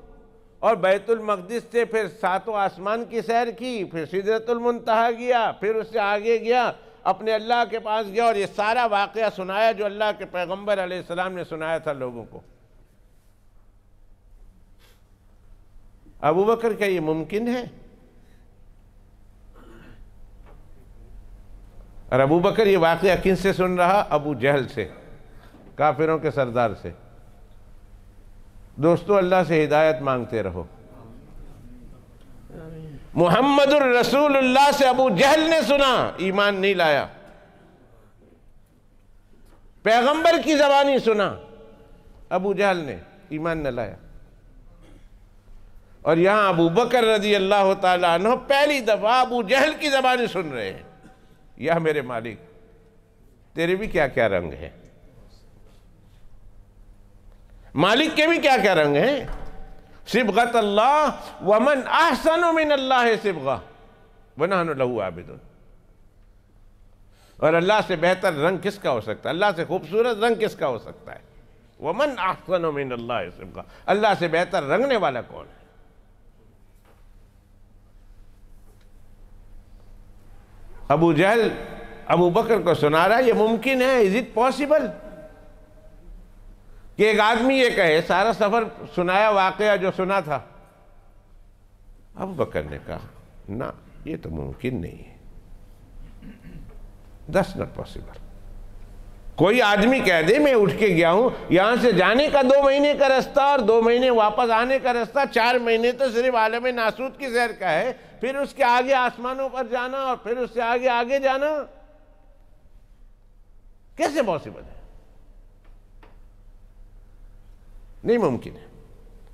اور بیت المقدس سے پھر 7 آسمان کی سیر کی، پھر سدرۃ المنتہا گیا، پھر اس سے آگے گیا، اپنے اللہ کے پاس گیا، اور یہ سارا واقعہ سنایا جو اللہ کے پیغمبر علیہ السلام نے سنایا تھا لوگوں کو، ابو بکر کیا یہ ممکن ہے؟ اور ابو بکر یہ واقعہ کن سے سن رہا؟ ابو جہل سے، کافروں کے سردار سے۔ دوستو اللہ سے ہدایت مانگتے رہو۔ محمد الرسول اللہ سے ابو جہل نے سنا، ایمان نہیں لایا۔ پیغمبر کی زبانی سنا، ابو جہل نے ایمان نہ لایا۔ اور یہاں ابو بکر رضی اللہ تعالیٰ عنہ پہلی دفعہ ابو جہل کی زبانی سن رہے ہیں، یا میرے مالک تیرے بھی کیا کیا رنگ ہیں، مالک کے بھی کیا کیا رنگ ہیں۔ صبغۃ اللہ ومن احسن من اللہ صبغہ ونحن لہ عابدون۔ اور اللہ سے بہتر رنگ کس کا ہو سکتا ہے؟ اللہ سے خوبصورت رنگ کس کا ہو سکتا ہے؟ ومن احسن من اللہ صبغہ، اللہ سے بہتر رنگنے والا کون ہے؟ ابو جہل ابو بکر کو سنا رہا ہے، یہ ممکن ہے، از اٹ پاسبل کہ ایک آدمی یہ کہے، سارا سفر سنایا واقعہ جو سنا تھا۔ ابو بکر نے کہا نہ، یہ تو ممکن نہیں ہے، that's not possible۔ کوئی آدمی کہہ دے میں اٹھ کے گیا ہوں، یہاں سے جانے کا 2 مہینے کا رستہ اور 2 مہینے واپس آنے کا رستہ، 4 مہینے تو صرف عالم ناسوت کی سیر کا ہے، پھر اس کے آگے آسمانوں پر جانا اور پھر اس سے آگے جانا کیسے پاسبل ہے؟ نہیں ممکن ہے۔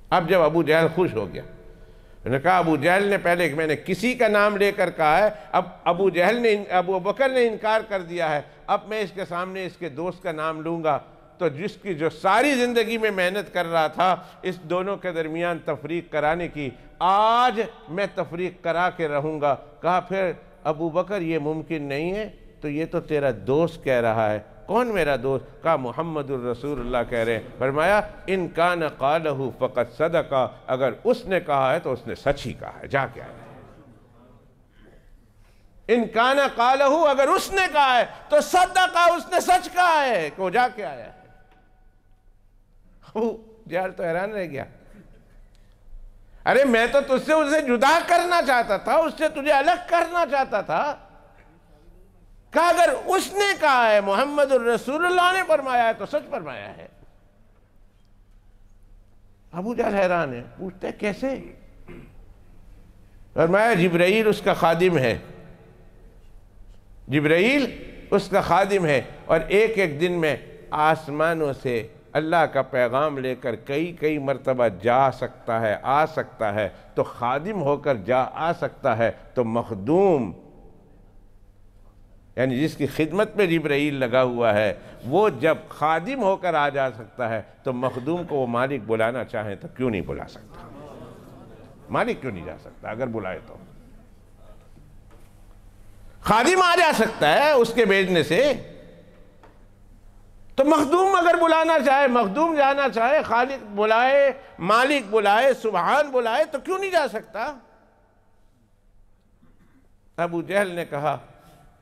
اب جب ابو جہل خوش ہو گیا، انہوں نے کہا ابو جہل نے پہلے میں نے کسی کا نام لے کر کہا ہے، اب ابو بکر نے انکار کر دیا ہے، اب میں اس کے سامنے اس کے دوست کا نام لوں گا تو جس کی جو ساری زندگی میں محنت کر رہا تھا اس دونوں کے درمیان تفریق کرانے کی، آج میں تفریق کرا کے رہوں گا۔ کہا پھر ابو بکر یہ ممکن نہیں ہے، تو یہ تو تیرا دوست کہہ رہا ہے۔ کون میرا دوست؟ کہا محمد الرسول اللہ کہہ رہے ہیں۔ فرمایا ان کان قالہ فقد صدقہ، اگر اس نے کہا ہے تو اس نے سچ ہی کہا ہے، جا کے آیا ہے۔ ان کان قالہ، اگر اس نے کہا ہے تو صدقہ، اس نے سچ کہا ہے کہ وہ جا کے آیا ہے۔ جہل تو حیران رہ گیا، ارے میں تو تجھ سے اسے جدا کرنا چاہتا تھا، اس سے تجھے الگ کرنا چاہتا تھا۔ کہا اگر اس نے کہا ہے، محمد الرسول اللہ نے فرمایا ہے تو سچ فرمایا ہے۔ ابو جہل حیران ہے، پوچھتے کیسے؟ فرمایا جبرائیل اس کا خادم ہے، جبرائیل اس کا خادم ہے، اور ایک دن میں آسمانوں سے اللہ کا پیغام لے کر کئی مرتبہ جا سکتا ہے، آ سکتا ہے، تو خادم ہو کر آ سکتا ہے، تو مخدوم یعنی جس کی خدمت میں جبرائیل لگا ہوا ہے، وہ جب خادم ہو کر آ جا سکتا ہے تو مخدوم کو وہ مالک بلانا چاہیں تو کیوں نہیں بلا سکتا؟ مالک کیوں نہیں جا سکتا اگر بلائے تو؟ خادم آ جا سکتا ہے اس کے بھیجنے سے، تو مخدوم اگر بلانا چاہے، مخدوم جانا چاہے، خالق بلائے، مالک بلائے، سبحان بلائے، تو کیوں نہیں جا سکتا؟ ابو جہل نے کہا،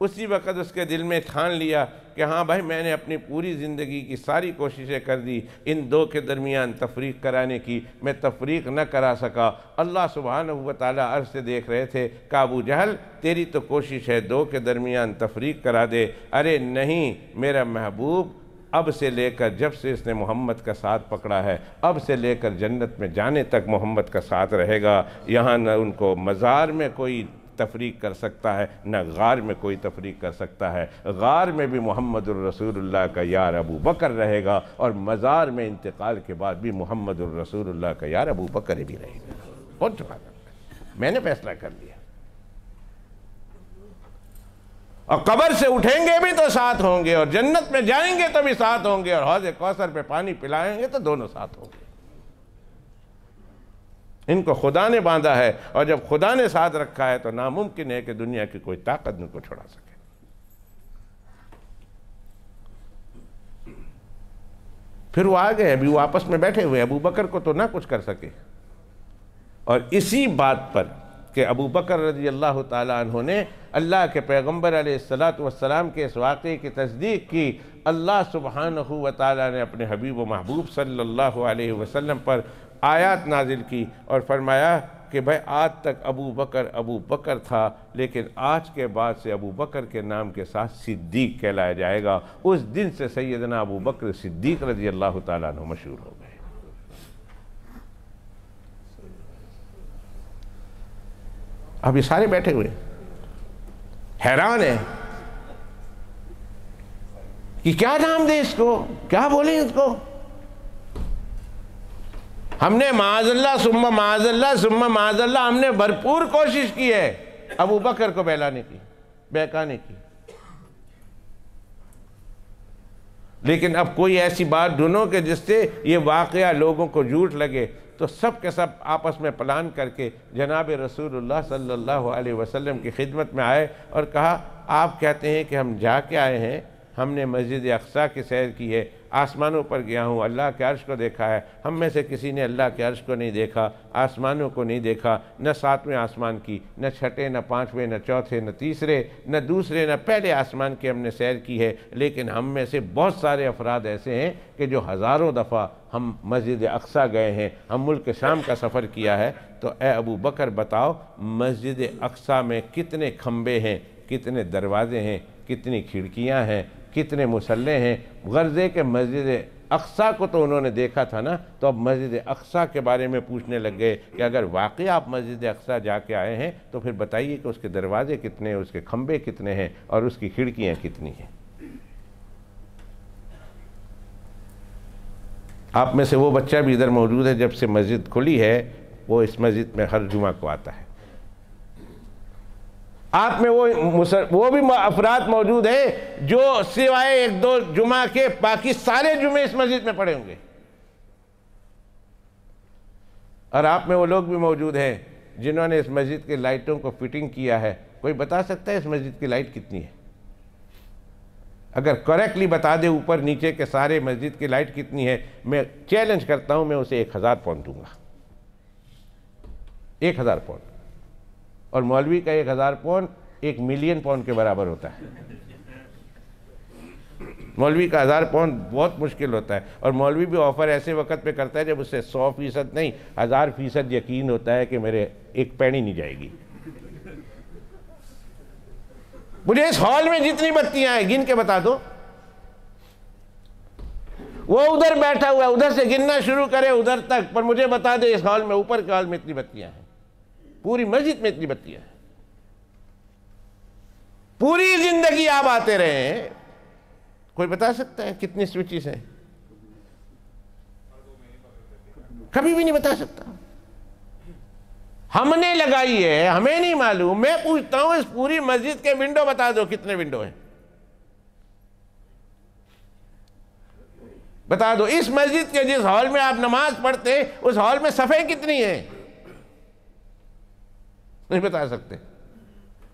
اسی وقت اس کے دل میں ٹھان لیا کہ ہاں بھائی میں نے اپنی پوری زندگی کی ساری کوششیں کر دی ان دو کے درمیان تفریق کرانے کی، میں تفریق نہ کرا سکا۔ اللہ سبحانہ وتعالی عرش سے دیکھ رہے تھے کہ ابو جہل تیری تو کوشش ہے دو کے درمیان تفریق کرا دے، ارے نہیں، میرا محبوب اب سے لے کر جب سے اس نے محمد کا ساتھ پکڑا ہے، اب سے لے کر جنت میں جانے تک محمد کا ساتھ رہے گا۔ یہاں نہ ان کو مزار میں کوئی تفریق کر سکتا ہے، نہ غار میں کوئی تفریق کر سکتا ہے۔ غار میں بھی محمد الرسول اللہ کا یار ابو بکر رہے گا، اور مزار میں انتقال کے بعد بھی محمد الرسول اللہ کا یار ابو بکر بھی رہے گا۔ بہت چکا میں نے فیصلہ کر لیا، اور قبر سے اٹھیں گے بھی تو ساتھ ہوں گے، اور جنت میں جائیں گے تو بھی ساتھ ہوں گے، اور حوض کوثر پہ پانی پلائیں گے تو دونوں ساتھ ہوں گے۔ ان کو خدا نے باندھا ہے، اور جب خدا نے ساتھ رکھا ہے تو ناممکن ہے کہ دنیا کی کوئی طاقت ان کو چھڑا سکے۔ پھر وہ آ گئے، ابھی وہ آپس میں بیٹھے ہوئے، ابو بکر کو تو نہ کچھ کر سکے۔ اور اسی بات پر کہ ابو بکر رضی اللہ تعالیٰ عنہ نے اللہ کے پیغمبر علیہ السلام کے اس واقعے کی تصدیق کی، اللہ سبحانہ وتعالیٰ نے اپنے حبیب و محبوب صلی اللہ علیہ وسلم پر آیات نازل کی اور فرمایا کہ بھائی آج تک ابو بکر تھا، لیکن آج کے بعد سے ابو بکر کے نام کے ساتھ صدیق کہلایا جائے گا۔ اس دن سے سیدنا ابو بکر صدیق رضی اللہ تعالیٰ عنہ مشہور ہو گئے۔ اب یہ سارے بیٹھے ہوئے حیران ہیں کہ کیا نام دے اس کو، کیا بولیں اس کو۔ ہم نے معاذ اللہ ثم معاذ اللہ ثم معاذ اللہ ہم نے بھرپور کوشش کی ہے ابو بکر کو بہلانے کی، بہکانے کی، لیکن اب کوئی ایسی بات ڈھونڈو کہ جس سے یہ واقعہ لوگوں کو جھوٹ لگے، تو سب کے سب آپس میں پلان کر کے جناب رسول اللہ صلی اللہ علیہ وسلم کی خدمت میں آئے اور کہا آپ کہتے ہیں کہ ہم جا کے آئے ہیں، ہم نے مسجد اقصیٰ کی سیر کی ہے، آسمانوں پر گیا ہوں، اللہ کے عرش کو دیکھا ہے۔ ہم میں سے کسی نے اللہ کے عرش کو نہیں دیکھا، آسمانوں کو نہیں دیکھا، نہ ساتویں آسمان کی، نہ چھٹے، نہ پانچویں، نہ چوتھے، نہ تیسرے، نہ دوسرے، نہ پہلے آسمان کی ہم نے سیر کی ہے، لیکن ہم میں سے بہت سارے افراد ایسے ہیں کہ جو ہزاروں دفعہ ہم مسجد اقصیٰ گئے ہیں، ہم ملک شام کا سفر کیا ہے۔ تو اے ابو بکر بتاؤ مسجد اقصیٰ میں کتنے کھمبے ہیں، کتنے دروازے ہیں، کتنی کھڑکیاں ہیں، کتنے مسلح ہیں؟ غرض ہے کہ مسجد اقصیٰ کو تو انہوں نے دیکھا تھا نا، تو اب مسجد اقصیٰ کے بارے میں پوچھنے لگ گئے کہ اگر واقعی آپ مسجد اقصیٰ جا کے آئے ہیں تو پھر بتائیے کہ اس کے دروازے کتنے ہیں، اس کے کھمبے کتنے ہیں اور اس کی کھڑکیاں کتنی ہیں۔ آپ میں سے وہ بچہ بھی ادھر موجود ہے، جب سے مسجد کھلی ہے وہ اس مسجد میں ہر جمعہ کو آتا ہے۔ آپ میں وہ بھی افراد موجود ہیں جو سوائے ایک دو جمعہ کے باقی سارے جمعے اس مسجد میں پڑے ہوں گے، اور آپ میں وہ لوگ بھی موجود ہیں جنہوں نے اس مسجد کے لائٹوں کو فٹنگ کیا ہے۔ کوئی بتا سکتا ہے اس مسجد کی لائٹ کتنی ہے؟ اگر کریکٹلی بتا دے اوپر نیچے کے سارے مسجد کی لائٹ کتنی ہے، میں چیلنج کرتا ہوں، میں اسے 1000 پاؤنڈ دوں گا۔ 1000 پاؤنڈ، اور مولوی کا 1000 پاؤنڈ 1,000,000 پاؤنڈ کے برابر ہوتا ہے۔ مولوی کا 1000 پاؤنڈ بہت مشکل ہوتا ہے، اور مولوی بھی آفر ایسے وقت پہ کرتا ہے جب اسے 100% نہیں 1000% یقین ہوتا ہے کہ میرے ایک پینی نہیں جائے گی۔ مجھے اس ہال میں جتنی بتیاں ہیں گن کے بتا دو۔ وہ ادھر بیٹھا ہوا ہے، ادھر سے گننا شروع کرے ادھر تک، پر مجھے بتا دے اس ہال میں، اوپر کے ہال میں اتنی بتیاں ہیں، پوری مسجد میں اتنی بتیاں ہیں۔ پوری زندگی آپ آتے رہے ہیں، کوئی بتا سکتا ہے کتنی سوئچز ہیں؟ کبھی بھی نہیں بتا سکتا۔ ہم نے لگائی ہے، ہمیں نہیں معلوم۔ میں پوچھتا ہوں اس پوری مسجد کے ونڈو بتا دو کتنے ونڈو ہیں، بتا دو۔ اس مسجد کے جس ہال میں آپ نماز پڑھتے ہیں اس ہال میں صفیں کتنی ہیں؟ نہیں بتا سکتے۔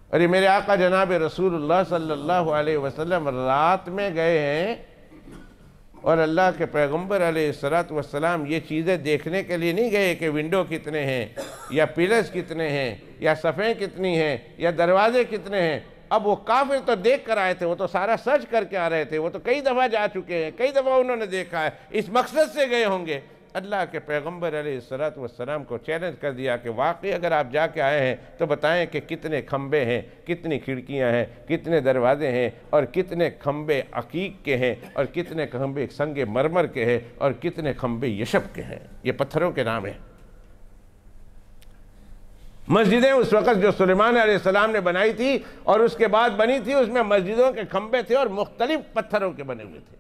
اور یہ میرے آقا جناب رسول اللہ صلی اللہ علیہ وسلم رات میں گئے ہیں، اور اللہ کے پیغمبر علیہ السلام یہ چیزیں دیکھنے کے لیے نہیں گئے کہ ونڈو کتنے ہیں، یا پلرز کتنے ہیں، یا صفیں کتنی ہیں، یا دروازے کتنے ہیں۔ اب وہ کافر تو دیکھ کر آئے تھے، وہ تو سارا سرچ کر کے آ رہے تھے، وہ تو کئی دفعہ جا چکے ہیں، کئی دفعہ انہوں نے دیکھا ہے، اس مقصد سے گئے ہوں گے۔ اللہ کے پیغمبر علیہ السلام کو چیلنج کر دیا کہ واقعی اگر آپ جا کے آئے ہیں تو بتائیں کہ کتنے کھمبے ہیں، کتنی کھڑکیاں ہیں، کتنے دروازے ہیں، اور کتنے کھمبے عقیق کے ہیں، اور کتنے کھمبے سنگ مرمر کے ہیں، اور کتنے کھمبے یشب کے ہیں۔ یہ پتھروں کے نام ہیں۔ مسجدیں اس وقت جو سلیمان علیہ السلام نے بنائی تھی اور اس کے بعد بنی تھی، اس میں مسجدوں کے کھمبے تھے اور مختلف پتھروں کے بنے ہوئے تھے۔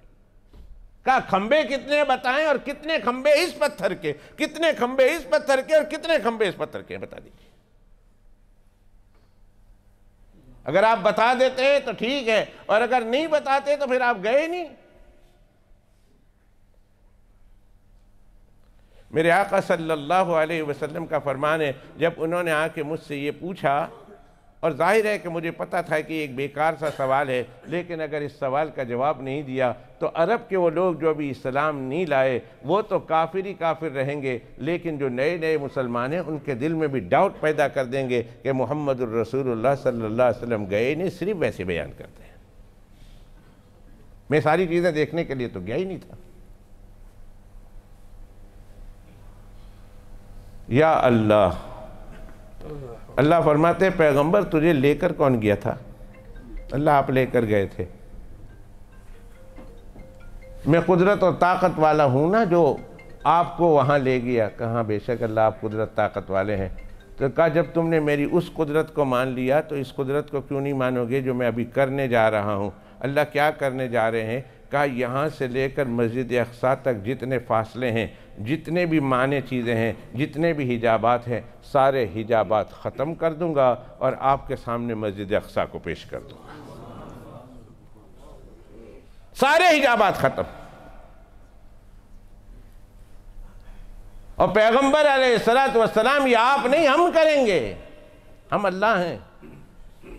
کہا کھمبے کتنے بتائیں، اور کتنے کھمبے اس پتھر کے، کتنے کھمبے اس پتھر کے، اور کتنے کھمبے اس پتھر کے، بتا دیجیے۔ اگر آپ بتا دیتے ہیں تو ٹھیک ہے، اور اگر نہیں بتاتے تو پھر آپ گئے نہیں۔ میرے آقا صلی اللہ علیہ وسلم کا فرمان ہے، جب انہوں نے آ کے مجھ سے یہ پوچھا، اور ظاہر ہے کہ مجھے پتا تھا کہ ایک بیکار سا سوال ہے، لیکن اگر اس سوال کا جواب نہیں دیا تو عرب کے وہ لوگ جو ابھی اسلام نہیں لائے وہ تو کافر ہی کافر رہیں گے، لیکن جو نئے نئے مسلمان ہیں ان کے دل میں بھی ڈاؤٹ پیدا کر دیں گے کہ محمد الرسول اللہ صلی اللہ علیہ وسلم گئے نہیں، صرف ویسے بیان کرتے ہیں۔ میں ساری چیزیں دیکھنے کے لیے تو گیا ہی نہیں تھا۔ یا اللہ، اللہ فرماتے ہیں پیغمبر تجھے لے کر کون گیا تھا؟ اللہ آپ لے کر گئے تھے۔ میں قدرت اور طاقت والا ہوں نا جو آپ کو وہاں لے گیا۔ کہاں بے شک اللہ آپ قدرت طاقت والے ہیں۔ تو کہا جب تم نے میری اس قدرت کو مان لیا تو اس قدرت کو کیوں نہیں مانو گے جو میں ابھی کرنے جا رہا ہوں؟ اللہ کیا کرنے جا رہے ہیں؟ کہا یہاں سے لے کر مسجد اقصیٰ تک جتنے فاصلے ہیں، جتنے بھی مانع چیزیں ہیں، جتنے بھی حجابات ہیں، سارے حجابات ختم کر دوں گا اور آپ کے سامنے مسجد اقصیٰ کو پیش کر دوں گا۔ سارے حجابات ختم۔ اور پیغمبر علیہ السلام یہ آپ نہیں، ہم کریں گے، ہم اللہ ہیں۔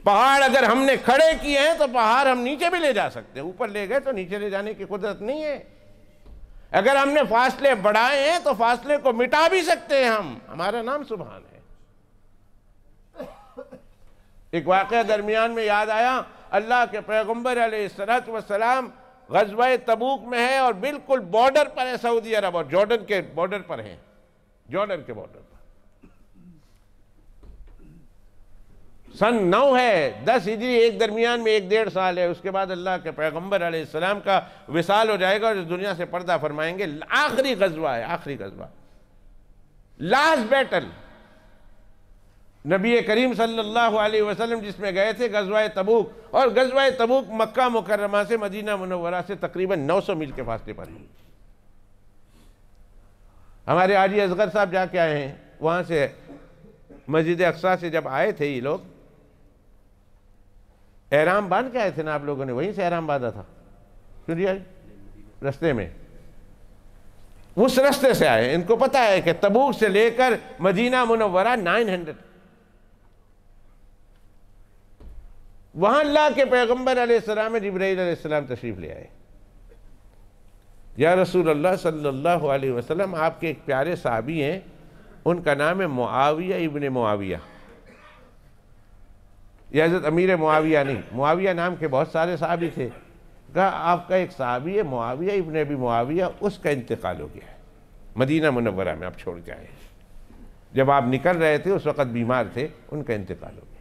پہاڑ اگر ہم نے کھڑے کیے ہیں تو پہاڑ ہم نیچے بھی لے جا سکتے ہیں، اوپر لے گئے تو نیچے لے جانے کی قدرت نہیں ہے۔ اگر ہم نے فاصلے بڑھائے ہیں تو فاصلے کو مٹا بھی سکتے ہیں ہم، ہمارا نام سبحان ہے۔ ایک واقعہ درمیان میں یاد آیا، اللہ کے پیغمبر علیہ السلام غزوہ تبوک میں ہے اور بالکل بارڈر پر ہے، سعودی عرب اور جارڈن کے بارڈر پر ہیں، جارڈن کے بارڈر پر۔ سن 9 ہے، 10 ہجری، ایک درمیان میں 1.5 سال ہے، اس کے بعد اللہ کے پیغمبر علیہ السلام کا وصال ہو جائے گا اور اس دنیا سے پردہ فرمائیں گے۔ آخری غزوہ ہے، آخری غزوہ، لاسٹ بیٹل۔ نبی کریم صلی اللہ علیہ وسلم جس میں گئے تھے غزوہ تبوک، اور غزوہ تبوک مکہ مکرمہ سے مدینہ منورہ سے تقریباً 900 میل کے فاصلے پر ہے۔ ہمارے حاجی اصغر صاحب جا کے آئے ہیں وہاں سے، مسجد اقصیٰ سے جب آئے تھے یہ لوگ، احرام باندھ کے آئے تھے نا آپ لوگوں نے، وہیں سے احرام باندھا تھا، کیوں نہیں آئے؟ رستے میں اس رستے سے آئے۔ ان کو پتا ہے کہ تبوک سے لے کر مدینہ منورہ 900، وہاں اللہ کے پیغمبر علیہ السلام جبرائیل علیہ السلام تشریف لے آئے۔ یا رسول اللہ صلی اللہ علیہ وسلم، آپ کے ایک پیارے صحابی ہیں، ان کا نام ہے معاویہ ابن معاویہ۔ یہ حضرت امیر معاویہ نہیں، معاویہ نام کے بہت سارے صحابی تھے۔ کہا آپ کا ایک صحابی ہے معاویہ ابن ابی معاویہ، اس کا انتقال ہو گیا ہے، مدینہ منورہ میں آپ چھوڑ کے آئے۔ جب آپ نکل رہے تھے اس وقت بیمار تھے، ان کا انتقال ہو گیا۔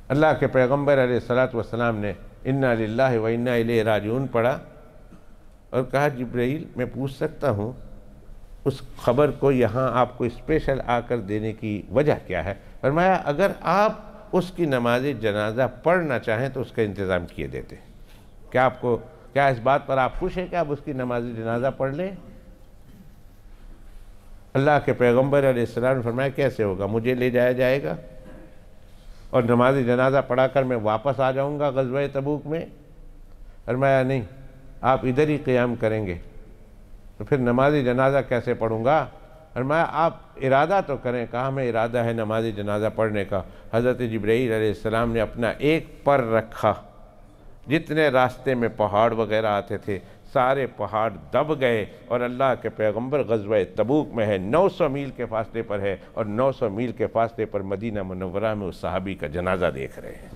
اللہ کے پیغمبر علیہ السلام نے انا للہ و انا الیہ راجعون پڑھا اور کہا جبرائیل میں پوچھ سکتا ہوں اس خبر کو یہاں آپ کو اسپیشل آ کر دینے کی وجہ کیا ہے؟ فرمایا اگر آپ اس کی نماز جنازہ پڑھنا چاہیں تو اس کا انتظام کیے دیتے۔ کیا اس بات پر آپ خوش ہیں کہ آپ اس کی نماز جنازہ پڑھ لیں؟ اللہ کے پیغمبر علیہ السلام نے فرمایا کیسے ہوگا؟ مجھے لے جایا جائے گا اور نماز جنازہ پڑھا کر میں واپس آ جاؤں گا غزوہ تبوک میں؟ فرمایا نہیں، آپ ادھر ہی قیام کریں گے۔ تو پھر نماز جنازہ کیسے پڑھوں گا؟ فرمایا آپ ارادہ تو کریں۔ کہا میں ارادہ ہے نماز جنازہ پڑھنے کا۔ حضرت جبرائیل علیہ السلام نے اپنا ایک پر رکھا، جتنے راستے میں پہاڑ وغیرہ آتے تھے سارے پہاڑ دب گئے، اور اللہ کے پیغمبر غزوہ تبوک میں ہے، 900 میل کے فاصلے پر ہے، اور 900 میل کے فاصلے پر مدینہ منورہ میں اس صحابی کا جنازہ دیکھ رہے ہیں۔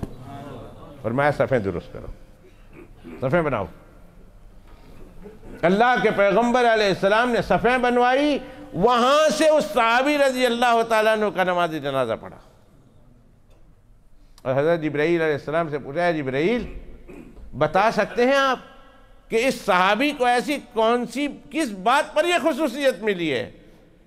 فرمایا صفیں درست کرو، صفیں بناؤ۔ اللہ کے پیغمبر علیہ السلام نے صفیں بنوائی، وہاں سے اس صحابی رضی اللہ تعالیٰ عنہ کا نماز جنازہ پڑھا، اور حضرت جبرائیل علیہ السلام سے پوچھا ہے جبرائیل بتا سکتے ہیں آپ کہ اس صحابی کو ایسی کس بات پر یہ خصوصیت ملی ہے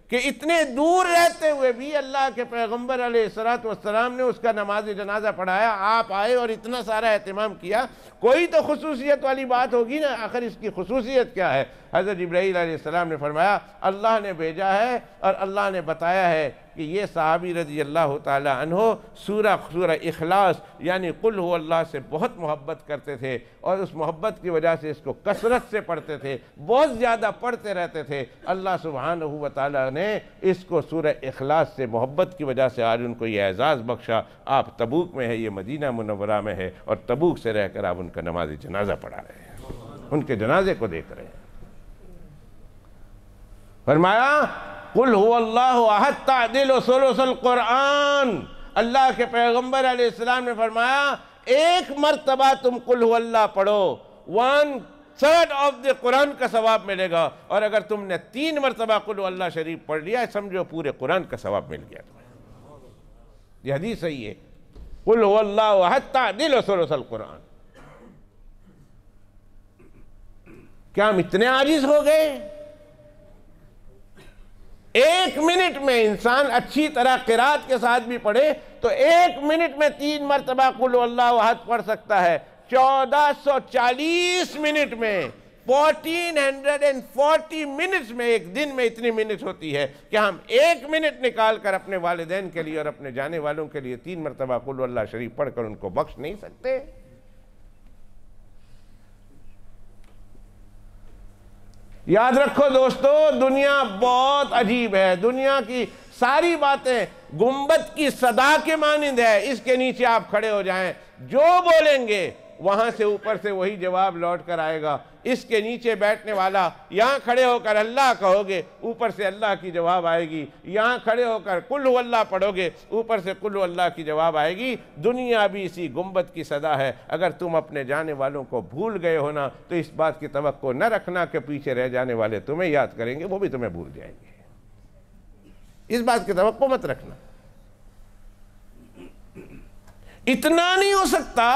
کہ اتنے دور رہتے ہوئے بھی اللہ کے پیغمبر علیہ السلام نے اس کا نماز جنازہ پڑھایا، آپ آئے اور اتنا سارا اہتمام کیا؟ کوئی تو خصوصیت والی بات ہوگی نا، آخر اس کی خصوصیت کیا ہے؟ حضرت جبرائیل علیہ السلام نے فرمایا اللہ نے بھیجا ہے اور اللہ نے بتایا ہے کہ یہ صحابی رضی اللہ تعالی عنہ سورہ اخلاص یعنی قل هو اللہ سے بہت محبت کرتے تھے، اور اس محبت کی وجہ سے اس کو کثرت سے پڑھتے تھے، بہت زیادہ پڑھتے رہتے تھے۔ اللہ سبحانہ و تعالی نے اس کو سورہ اخلاص سے محبت کی وجہ سے آج ان کو یہ اعزاز بخشا۔ آپ تبوک میں ہے، یہ مدینہ منورہ میں ہے، اور تبوک سے رہ کر آپ ان کا نماز جنازہ پڑھا رہے ہیں، ان کے جنازے کو دیکھ رہے ہیں۔ فرمایا قل هو اللہ احد تعدل ثلث القرآن۔ اللہ کے پیغمبر علیہ السلام نے فرمایا ایک مرتبہ تم قل هو اللہ پڑھو، third of the قرآن کا ثواب ملے گا، اور اگر تم نے 3 مرتبہ قل هو اللہ شریف پڑھ لیا سمجھو پورے قرآن کا ثواب مل گیا تمہیں۔ یہ حدیث صحیح ہے، قل هو اللہ احد تعدل ثلث القرآن۔ کیا ہم اتنے عاجز ہو گئے؟ 1 منٹ میں انسان اچھی طرح قرات کے ساتھ بھی پڑھے تو 1 منٹ میں 3 مرتبہ قل هو اللہ احد پڑھ سکتا ہے۔ 1440 منٹ میں 1440 منٹس میں، ایک دن میں اتنی منٹ ہوتی ہے کہ ہم 1 منٹ نکال کر اپنے والدین کے لیے اور اپنے جانے والوں کے لیے 3 مرتبہ قل هو اللہ شریف پڑھ کر ان کو بخش نہیں سکتے؟ یاد رکھو دوستو، دنیا بہت عجیب ہے، دنیا کی ساری باتیں گنبد کی صدا کے مانند ہے۔ اس کے نیچے آپ کھڑے ہو جائیں، جو بولیں گے وہاں سے اوپر سے وہی جواب لوٹ کر آئے گا۔ اس کے نیچے بیٹھنے والا یہاں کھڑے ہو کر اللہ کہو گے، اوپر سے اللہ کی جواب آئے گی۔ یہاں کھڑے ہو کر قل هو اللہ پڑھو گے، اوپر سے قل هو اللہ کی جواب آئے گی۔ دنیا بھی اسی گنبد کی صدا ہے۔ اگر تم اپنے جانے والوں کو بھول گئے ہو نا تو اس بات کی توقع نہ رکھنا کہ پیچھے رہ جانے والے تمہیں یاد کریں گے، وہ بھی تمہیں بھول جائیں گے۔ اس بات کی توقع مت رکھنا۔ اتنا نہیں ہو سکتا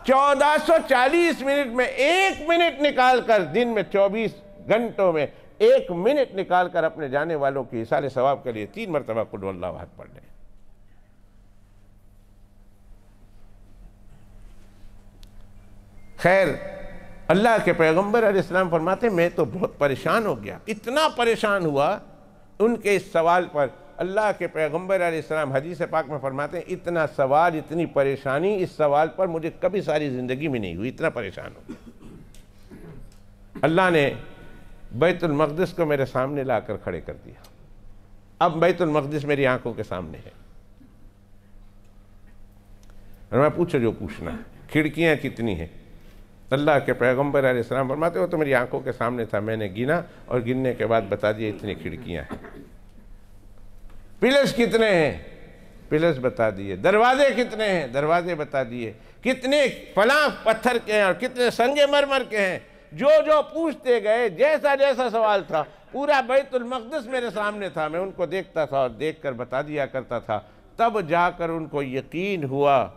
1440 منٹ میں 1 منٹ نکال کر، دن میں 24 گھنٹوں میں 1 منٹ نکال کر اپنے جانے والوں کی ایصال ثواب کے لیے 3 مرتبہ قل هو اللہ احد پڑھ لیں۔ خیر، اللہ کے پیغمبر علیہ السلام فرماتے ہیں میں تو بہت پریشان ہو گیا، اتنا پریشان ہوا ان کے اس سوال پر۔ اللہ کے پیغمبر علیہ السلام حدیث پاک میں فرماتے ہیں اتنا سوال، اتنی پریشانی اس سوال پر مجھے کبھی ساری زندگی میں نہیں ہوئی، اتنا پریشان ہو گیا۔ اللہ نے بیت المقدس کو میرے سامنے لا کر کھڑے کر دیا۔ اب بیت المقدس میری آنکھوں کے سامنے ہے، اور میں پوچھو جو پوچھنا ہے، کھڑکیاں کتنی ہیں؟ اللہ کے پیغمبر علیہ السلام فرماتے ہو تو میری آنکھوں کے سامنے تھا، میں نے گنا اور گننے کے بعد بتا دیا اتنی کھڑکیاں ہیں۔ پلس کتنے ہیں؟ پلس بتا دیے۔ دروازے کتنے ہیں؟ دروازے بتا دیے۔ کتنے فلاں پتھر کے ہیں اور کتنے سنگ مرمر کے ہیں؟ جو جو پوچھتے گئے، جیسا جیسا سوال تھا، پورا بیت المقدس میرے سامنے تھا، میں ان کو دیکھتا تھا اور دیکھ کر بتا دیا کرتا تھا۔ تب جا کر ان کو یقین ہوا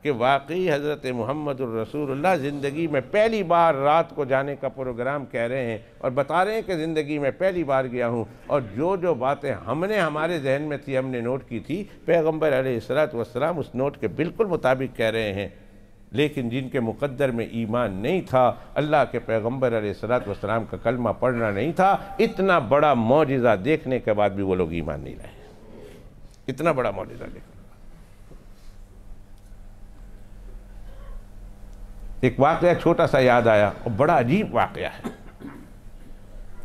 کہ واقعی حضرت محمد الرسول اللہ زندگی میں پہلی بار رات کو جانے کا پروگرام کہہ رہے ہیں اور بتا رہے ہیں کہ زندگی میں پہلی بار گیا ہوں، اور جو جو باتیں ہمارے ذہن میں تھی، ہم نے نوٹ کی تھی، پیغمبر علیہ السلام اس نوٹ کے بالکل مطابق کہہ رہے ہیں۔ لیکن جن کے مقدر میں ایمان نہیں تھا، اللہ کے پیغمبر علیہ السلام کا کلمہ پڑھنا نہیں تھا، اتنا بڑا معجزہ دیکھنے کے بعد بھی وہ لوگ ایمان نہیں لائے۔ اتنا بڑا معجزہ دیکھنا۔ ایک واقعہ چھوٹا سا یاد آیا اور بڑا عجیب واقعہ ہے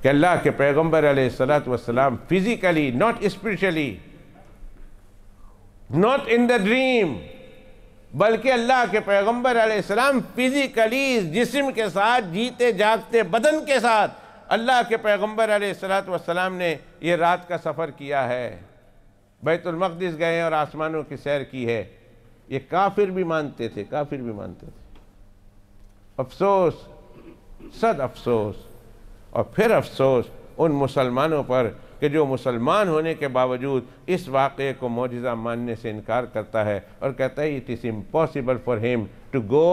کہ اللہ کے پیغمبر علیہ السلام physically, not spiritually, not in the dream, بلکہ اللہ کے پیغمبر علیہ السلام فزیکلی جسم کے ساتھ، جیتے جاگتے بدن کے ساتھ اللہ کے پیغمبر علیہ السلام نے یہ رات کا سفر کیا ہے۔ بیت المقدس گئے اور آسمانوں کی سیر کی ہے۔ یہ کافر بھی مانتے تھے، کافر بھی مانتے تھے۔ افسوس، صد افسوس، اور پھر افسوس ان مسلمانوں پر کہ جو مسلمان ہونے کے باوجود اس واقعے کو معجزہ ماننے سے انکار کرتا ہے اور کہتا ہے it is impossible for him to go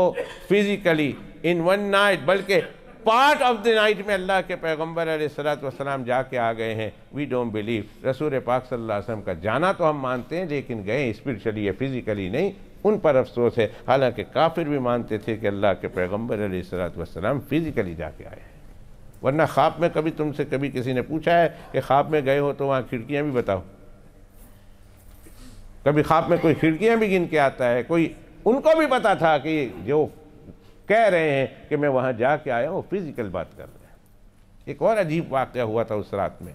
physically in one night، بلکہ پارٹ آف دی نائٹ میں اللہ کے پیغمبر علیہ السلام جا کے آ گئے ہیں۔ We don't believe. رسول پاک صلی اللہ علیہ وسلم کا جانا تو ہم مانتے ہیں، لیکن گئے اسپرچولی یا فزیکلی نہیں۔ ان پر افسوس ہے، حالانکہ کافر بھی مانتے تھے کہ اللہ کے پیغمبر علیہ السلام فزیکلی جا کے آئے ہیں۔ ورنہ خواب میں کبھی تم سے کبھی کسی نے پوچھا ہے کہ خواب میں گئے ہو تو وہاں کھڑکیاں بھی بتاؤ؟ کبھی خواب میں کوئی کھڑکیاں بھی گن کے آتا ہے؟ کوئی ان کو بھی پتا تھا کہ جو کہہ رہے ہیں کہ میں وہاں جا کے آیا ہوں فزیکل بات کر رہے ہیں۔ ایک اور عجیب واقعہ ہوا تھا اس رات میں،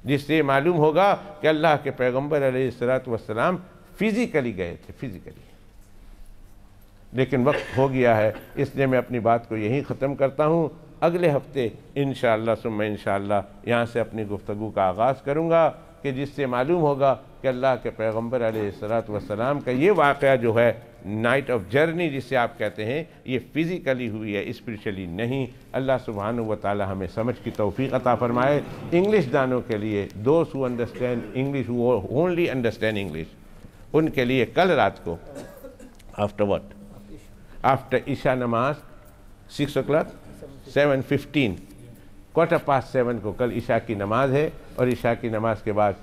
جس سے معلوم ہوگا کہ اللہ کے پیغمبر علیہ السلام فزیکلی گئے تھے، فزیکلی۔ لیکن وقت ہو گیا ہے، اس لیے میں اپنی بات کو یہیں ختم کرتا ہوں۔ اگلے ہفتے انشاءاللہ ثم انشاءاللہ یہاں سے اپنی گفتگو کا آغاز کروں گا کہ جس سے معلوم ہوگا کہ اللہ کے پیغمبر علیہ الصلوۃ والسلام کا یہ واقعہ جو ہے نائٹ آف جرنی جسے آپ کہتے ہیں، یہ فزیکلی ہوئی ہے، اسپریچولی نہیں۔ اللہ سبحانہ و تعالی ہمیں سمجھ کی توفیق عطا فرمائے۔ انگلش دانوں کے لیے، those who understand English, who only understand English, ان کے لیے کل رات کو آفٹر عشاء نماز 6 o'clock 7:15 7:15 کو کل عشاء کی نماز ہے، اور عشاء کی نماز کے بعد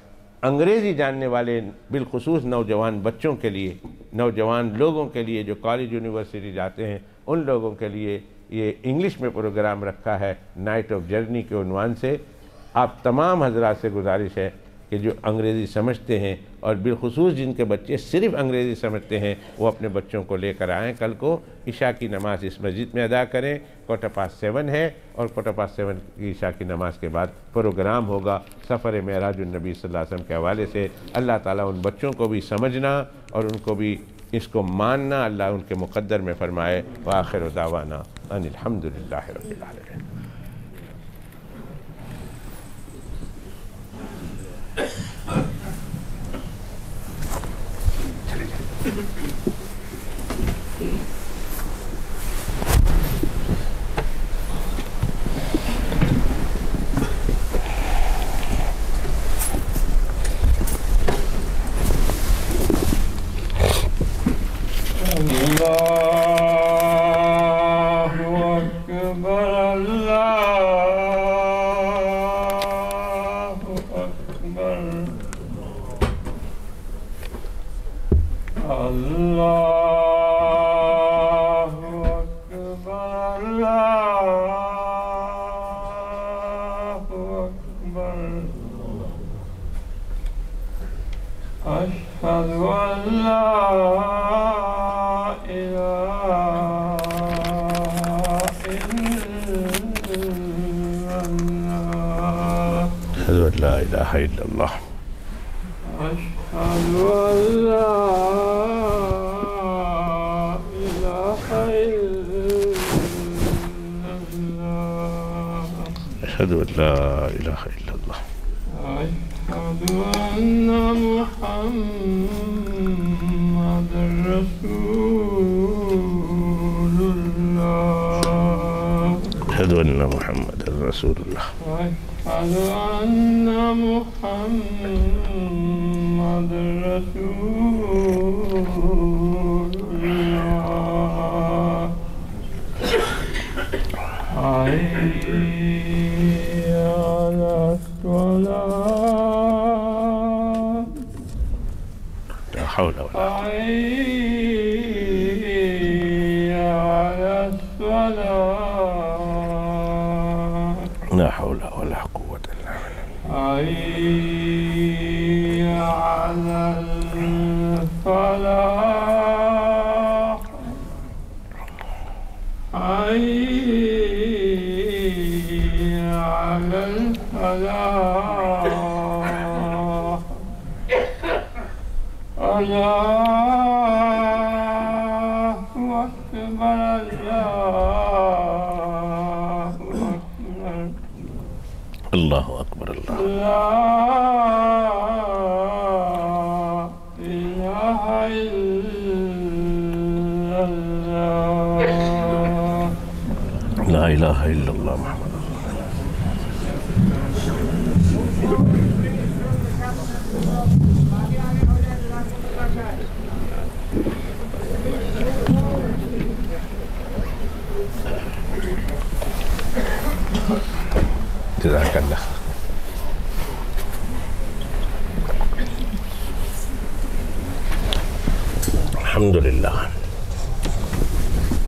انگریزی جاننے والے بالخصوص نوجوان بچوں کے لیے، نوجوان لوگوں کے لیے جو کالج یونیورسٹی جاتے ہیں، ان لوگوں کے لیے یہ انگلش میں پروگرام رکھا ہے نائٹ آف جرنی کے عنوان سے۔ آپ تمام حضرات سے گزارش ہے کہ جو انگریزی سمجھتے ہیں، اور بالخصوص جن کے بچے صرف انگریزی سمجھتے ہیں، وہ اپنے بچوں کو لے کر آئیں۔ کل کو عشاء کی نماز اس مسجد میں ادا کریں، 7:15 ہے، اور 7:15 کی عشاء کی نماز کے بعد پروگرام ہوگا سفر معراج النبی صلی اللہ علیہ وسلم کے حوالے سے۔ اللہ تعالیٰ ان بچوں کو بھی سمجھنا اور ان کو بھی اس کو ماننا اللہ ان کے مقدر میں فرمائے۔ وآخر دعوانا ان الحمدللہ رب العالمین۔ لا الہ الا اللہ۔ اشہد ان لا الہ الا اللہ۔ اشہد ان لا الہ الا اللہ۔ اشہد ان محمد رسول اللہ۔ اشہد ان محمد رسول اللہ۔ أشهد أن محمد رسول الله۔ حي على الصلاة۔ لا حول ولا قوة۔ حي على الصلاة۔ لا حول ولا قوة إلا بالله۔ حي على الفلاح۔ حي على الفلاح۔ الله أكبر الله أكبر الله لا إله إلا الله لا إله إلا الله محمد رسول جزاك الله. الحمد لله.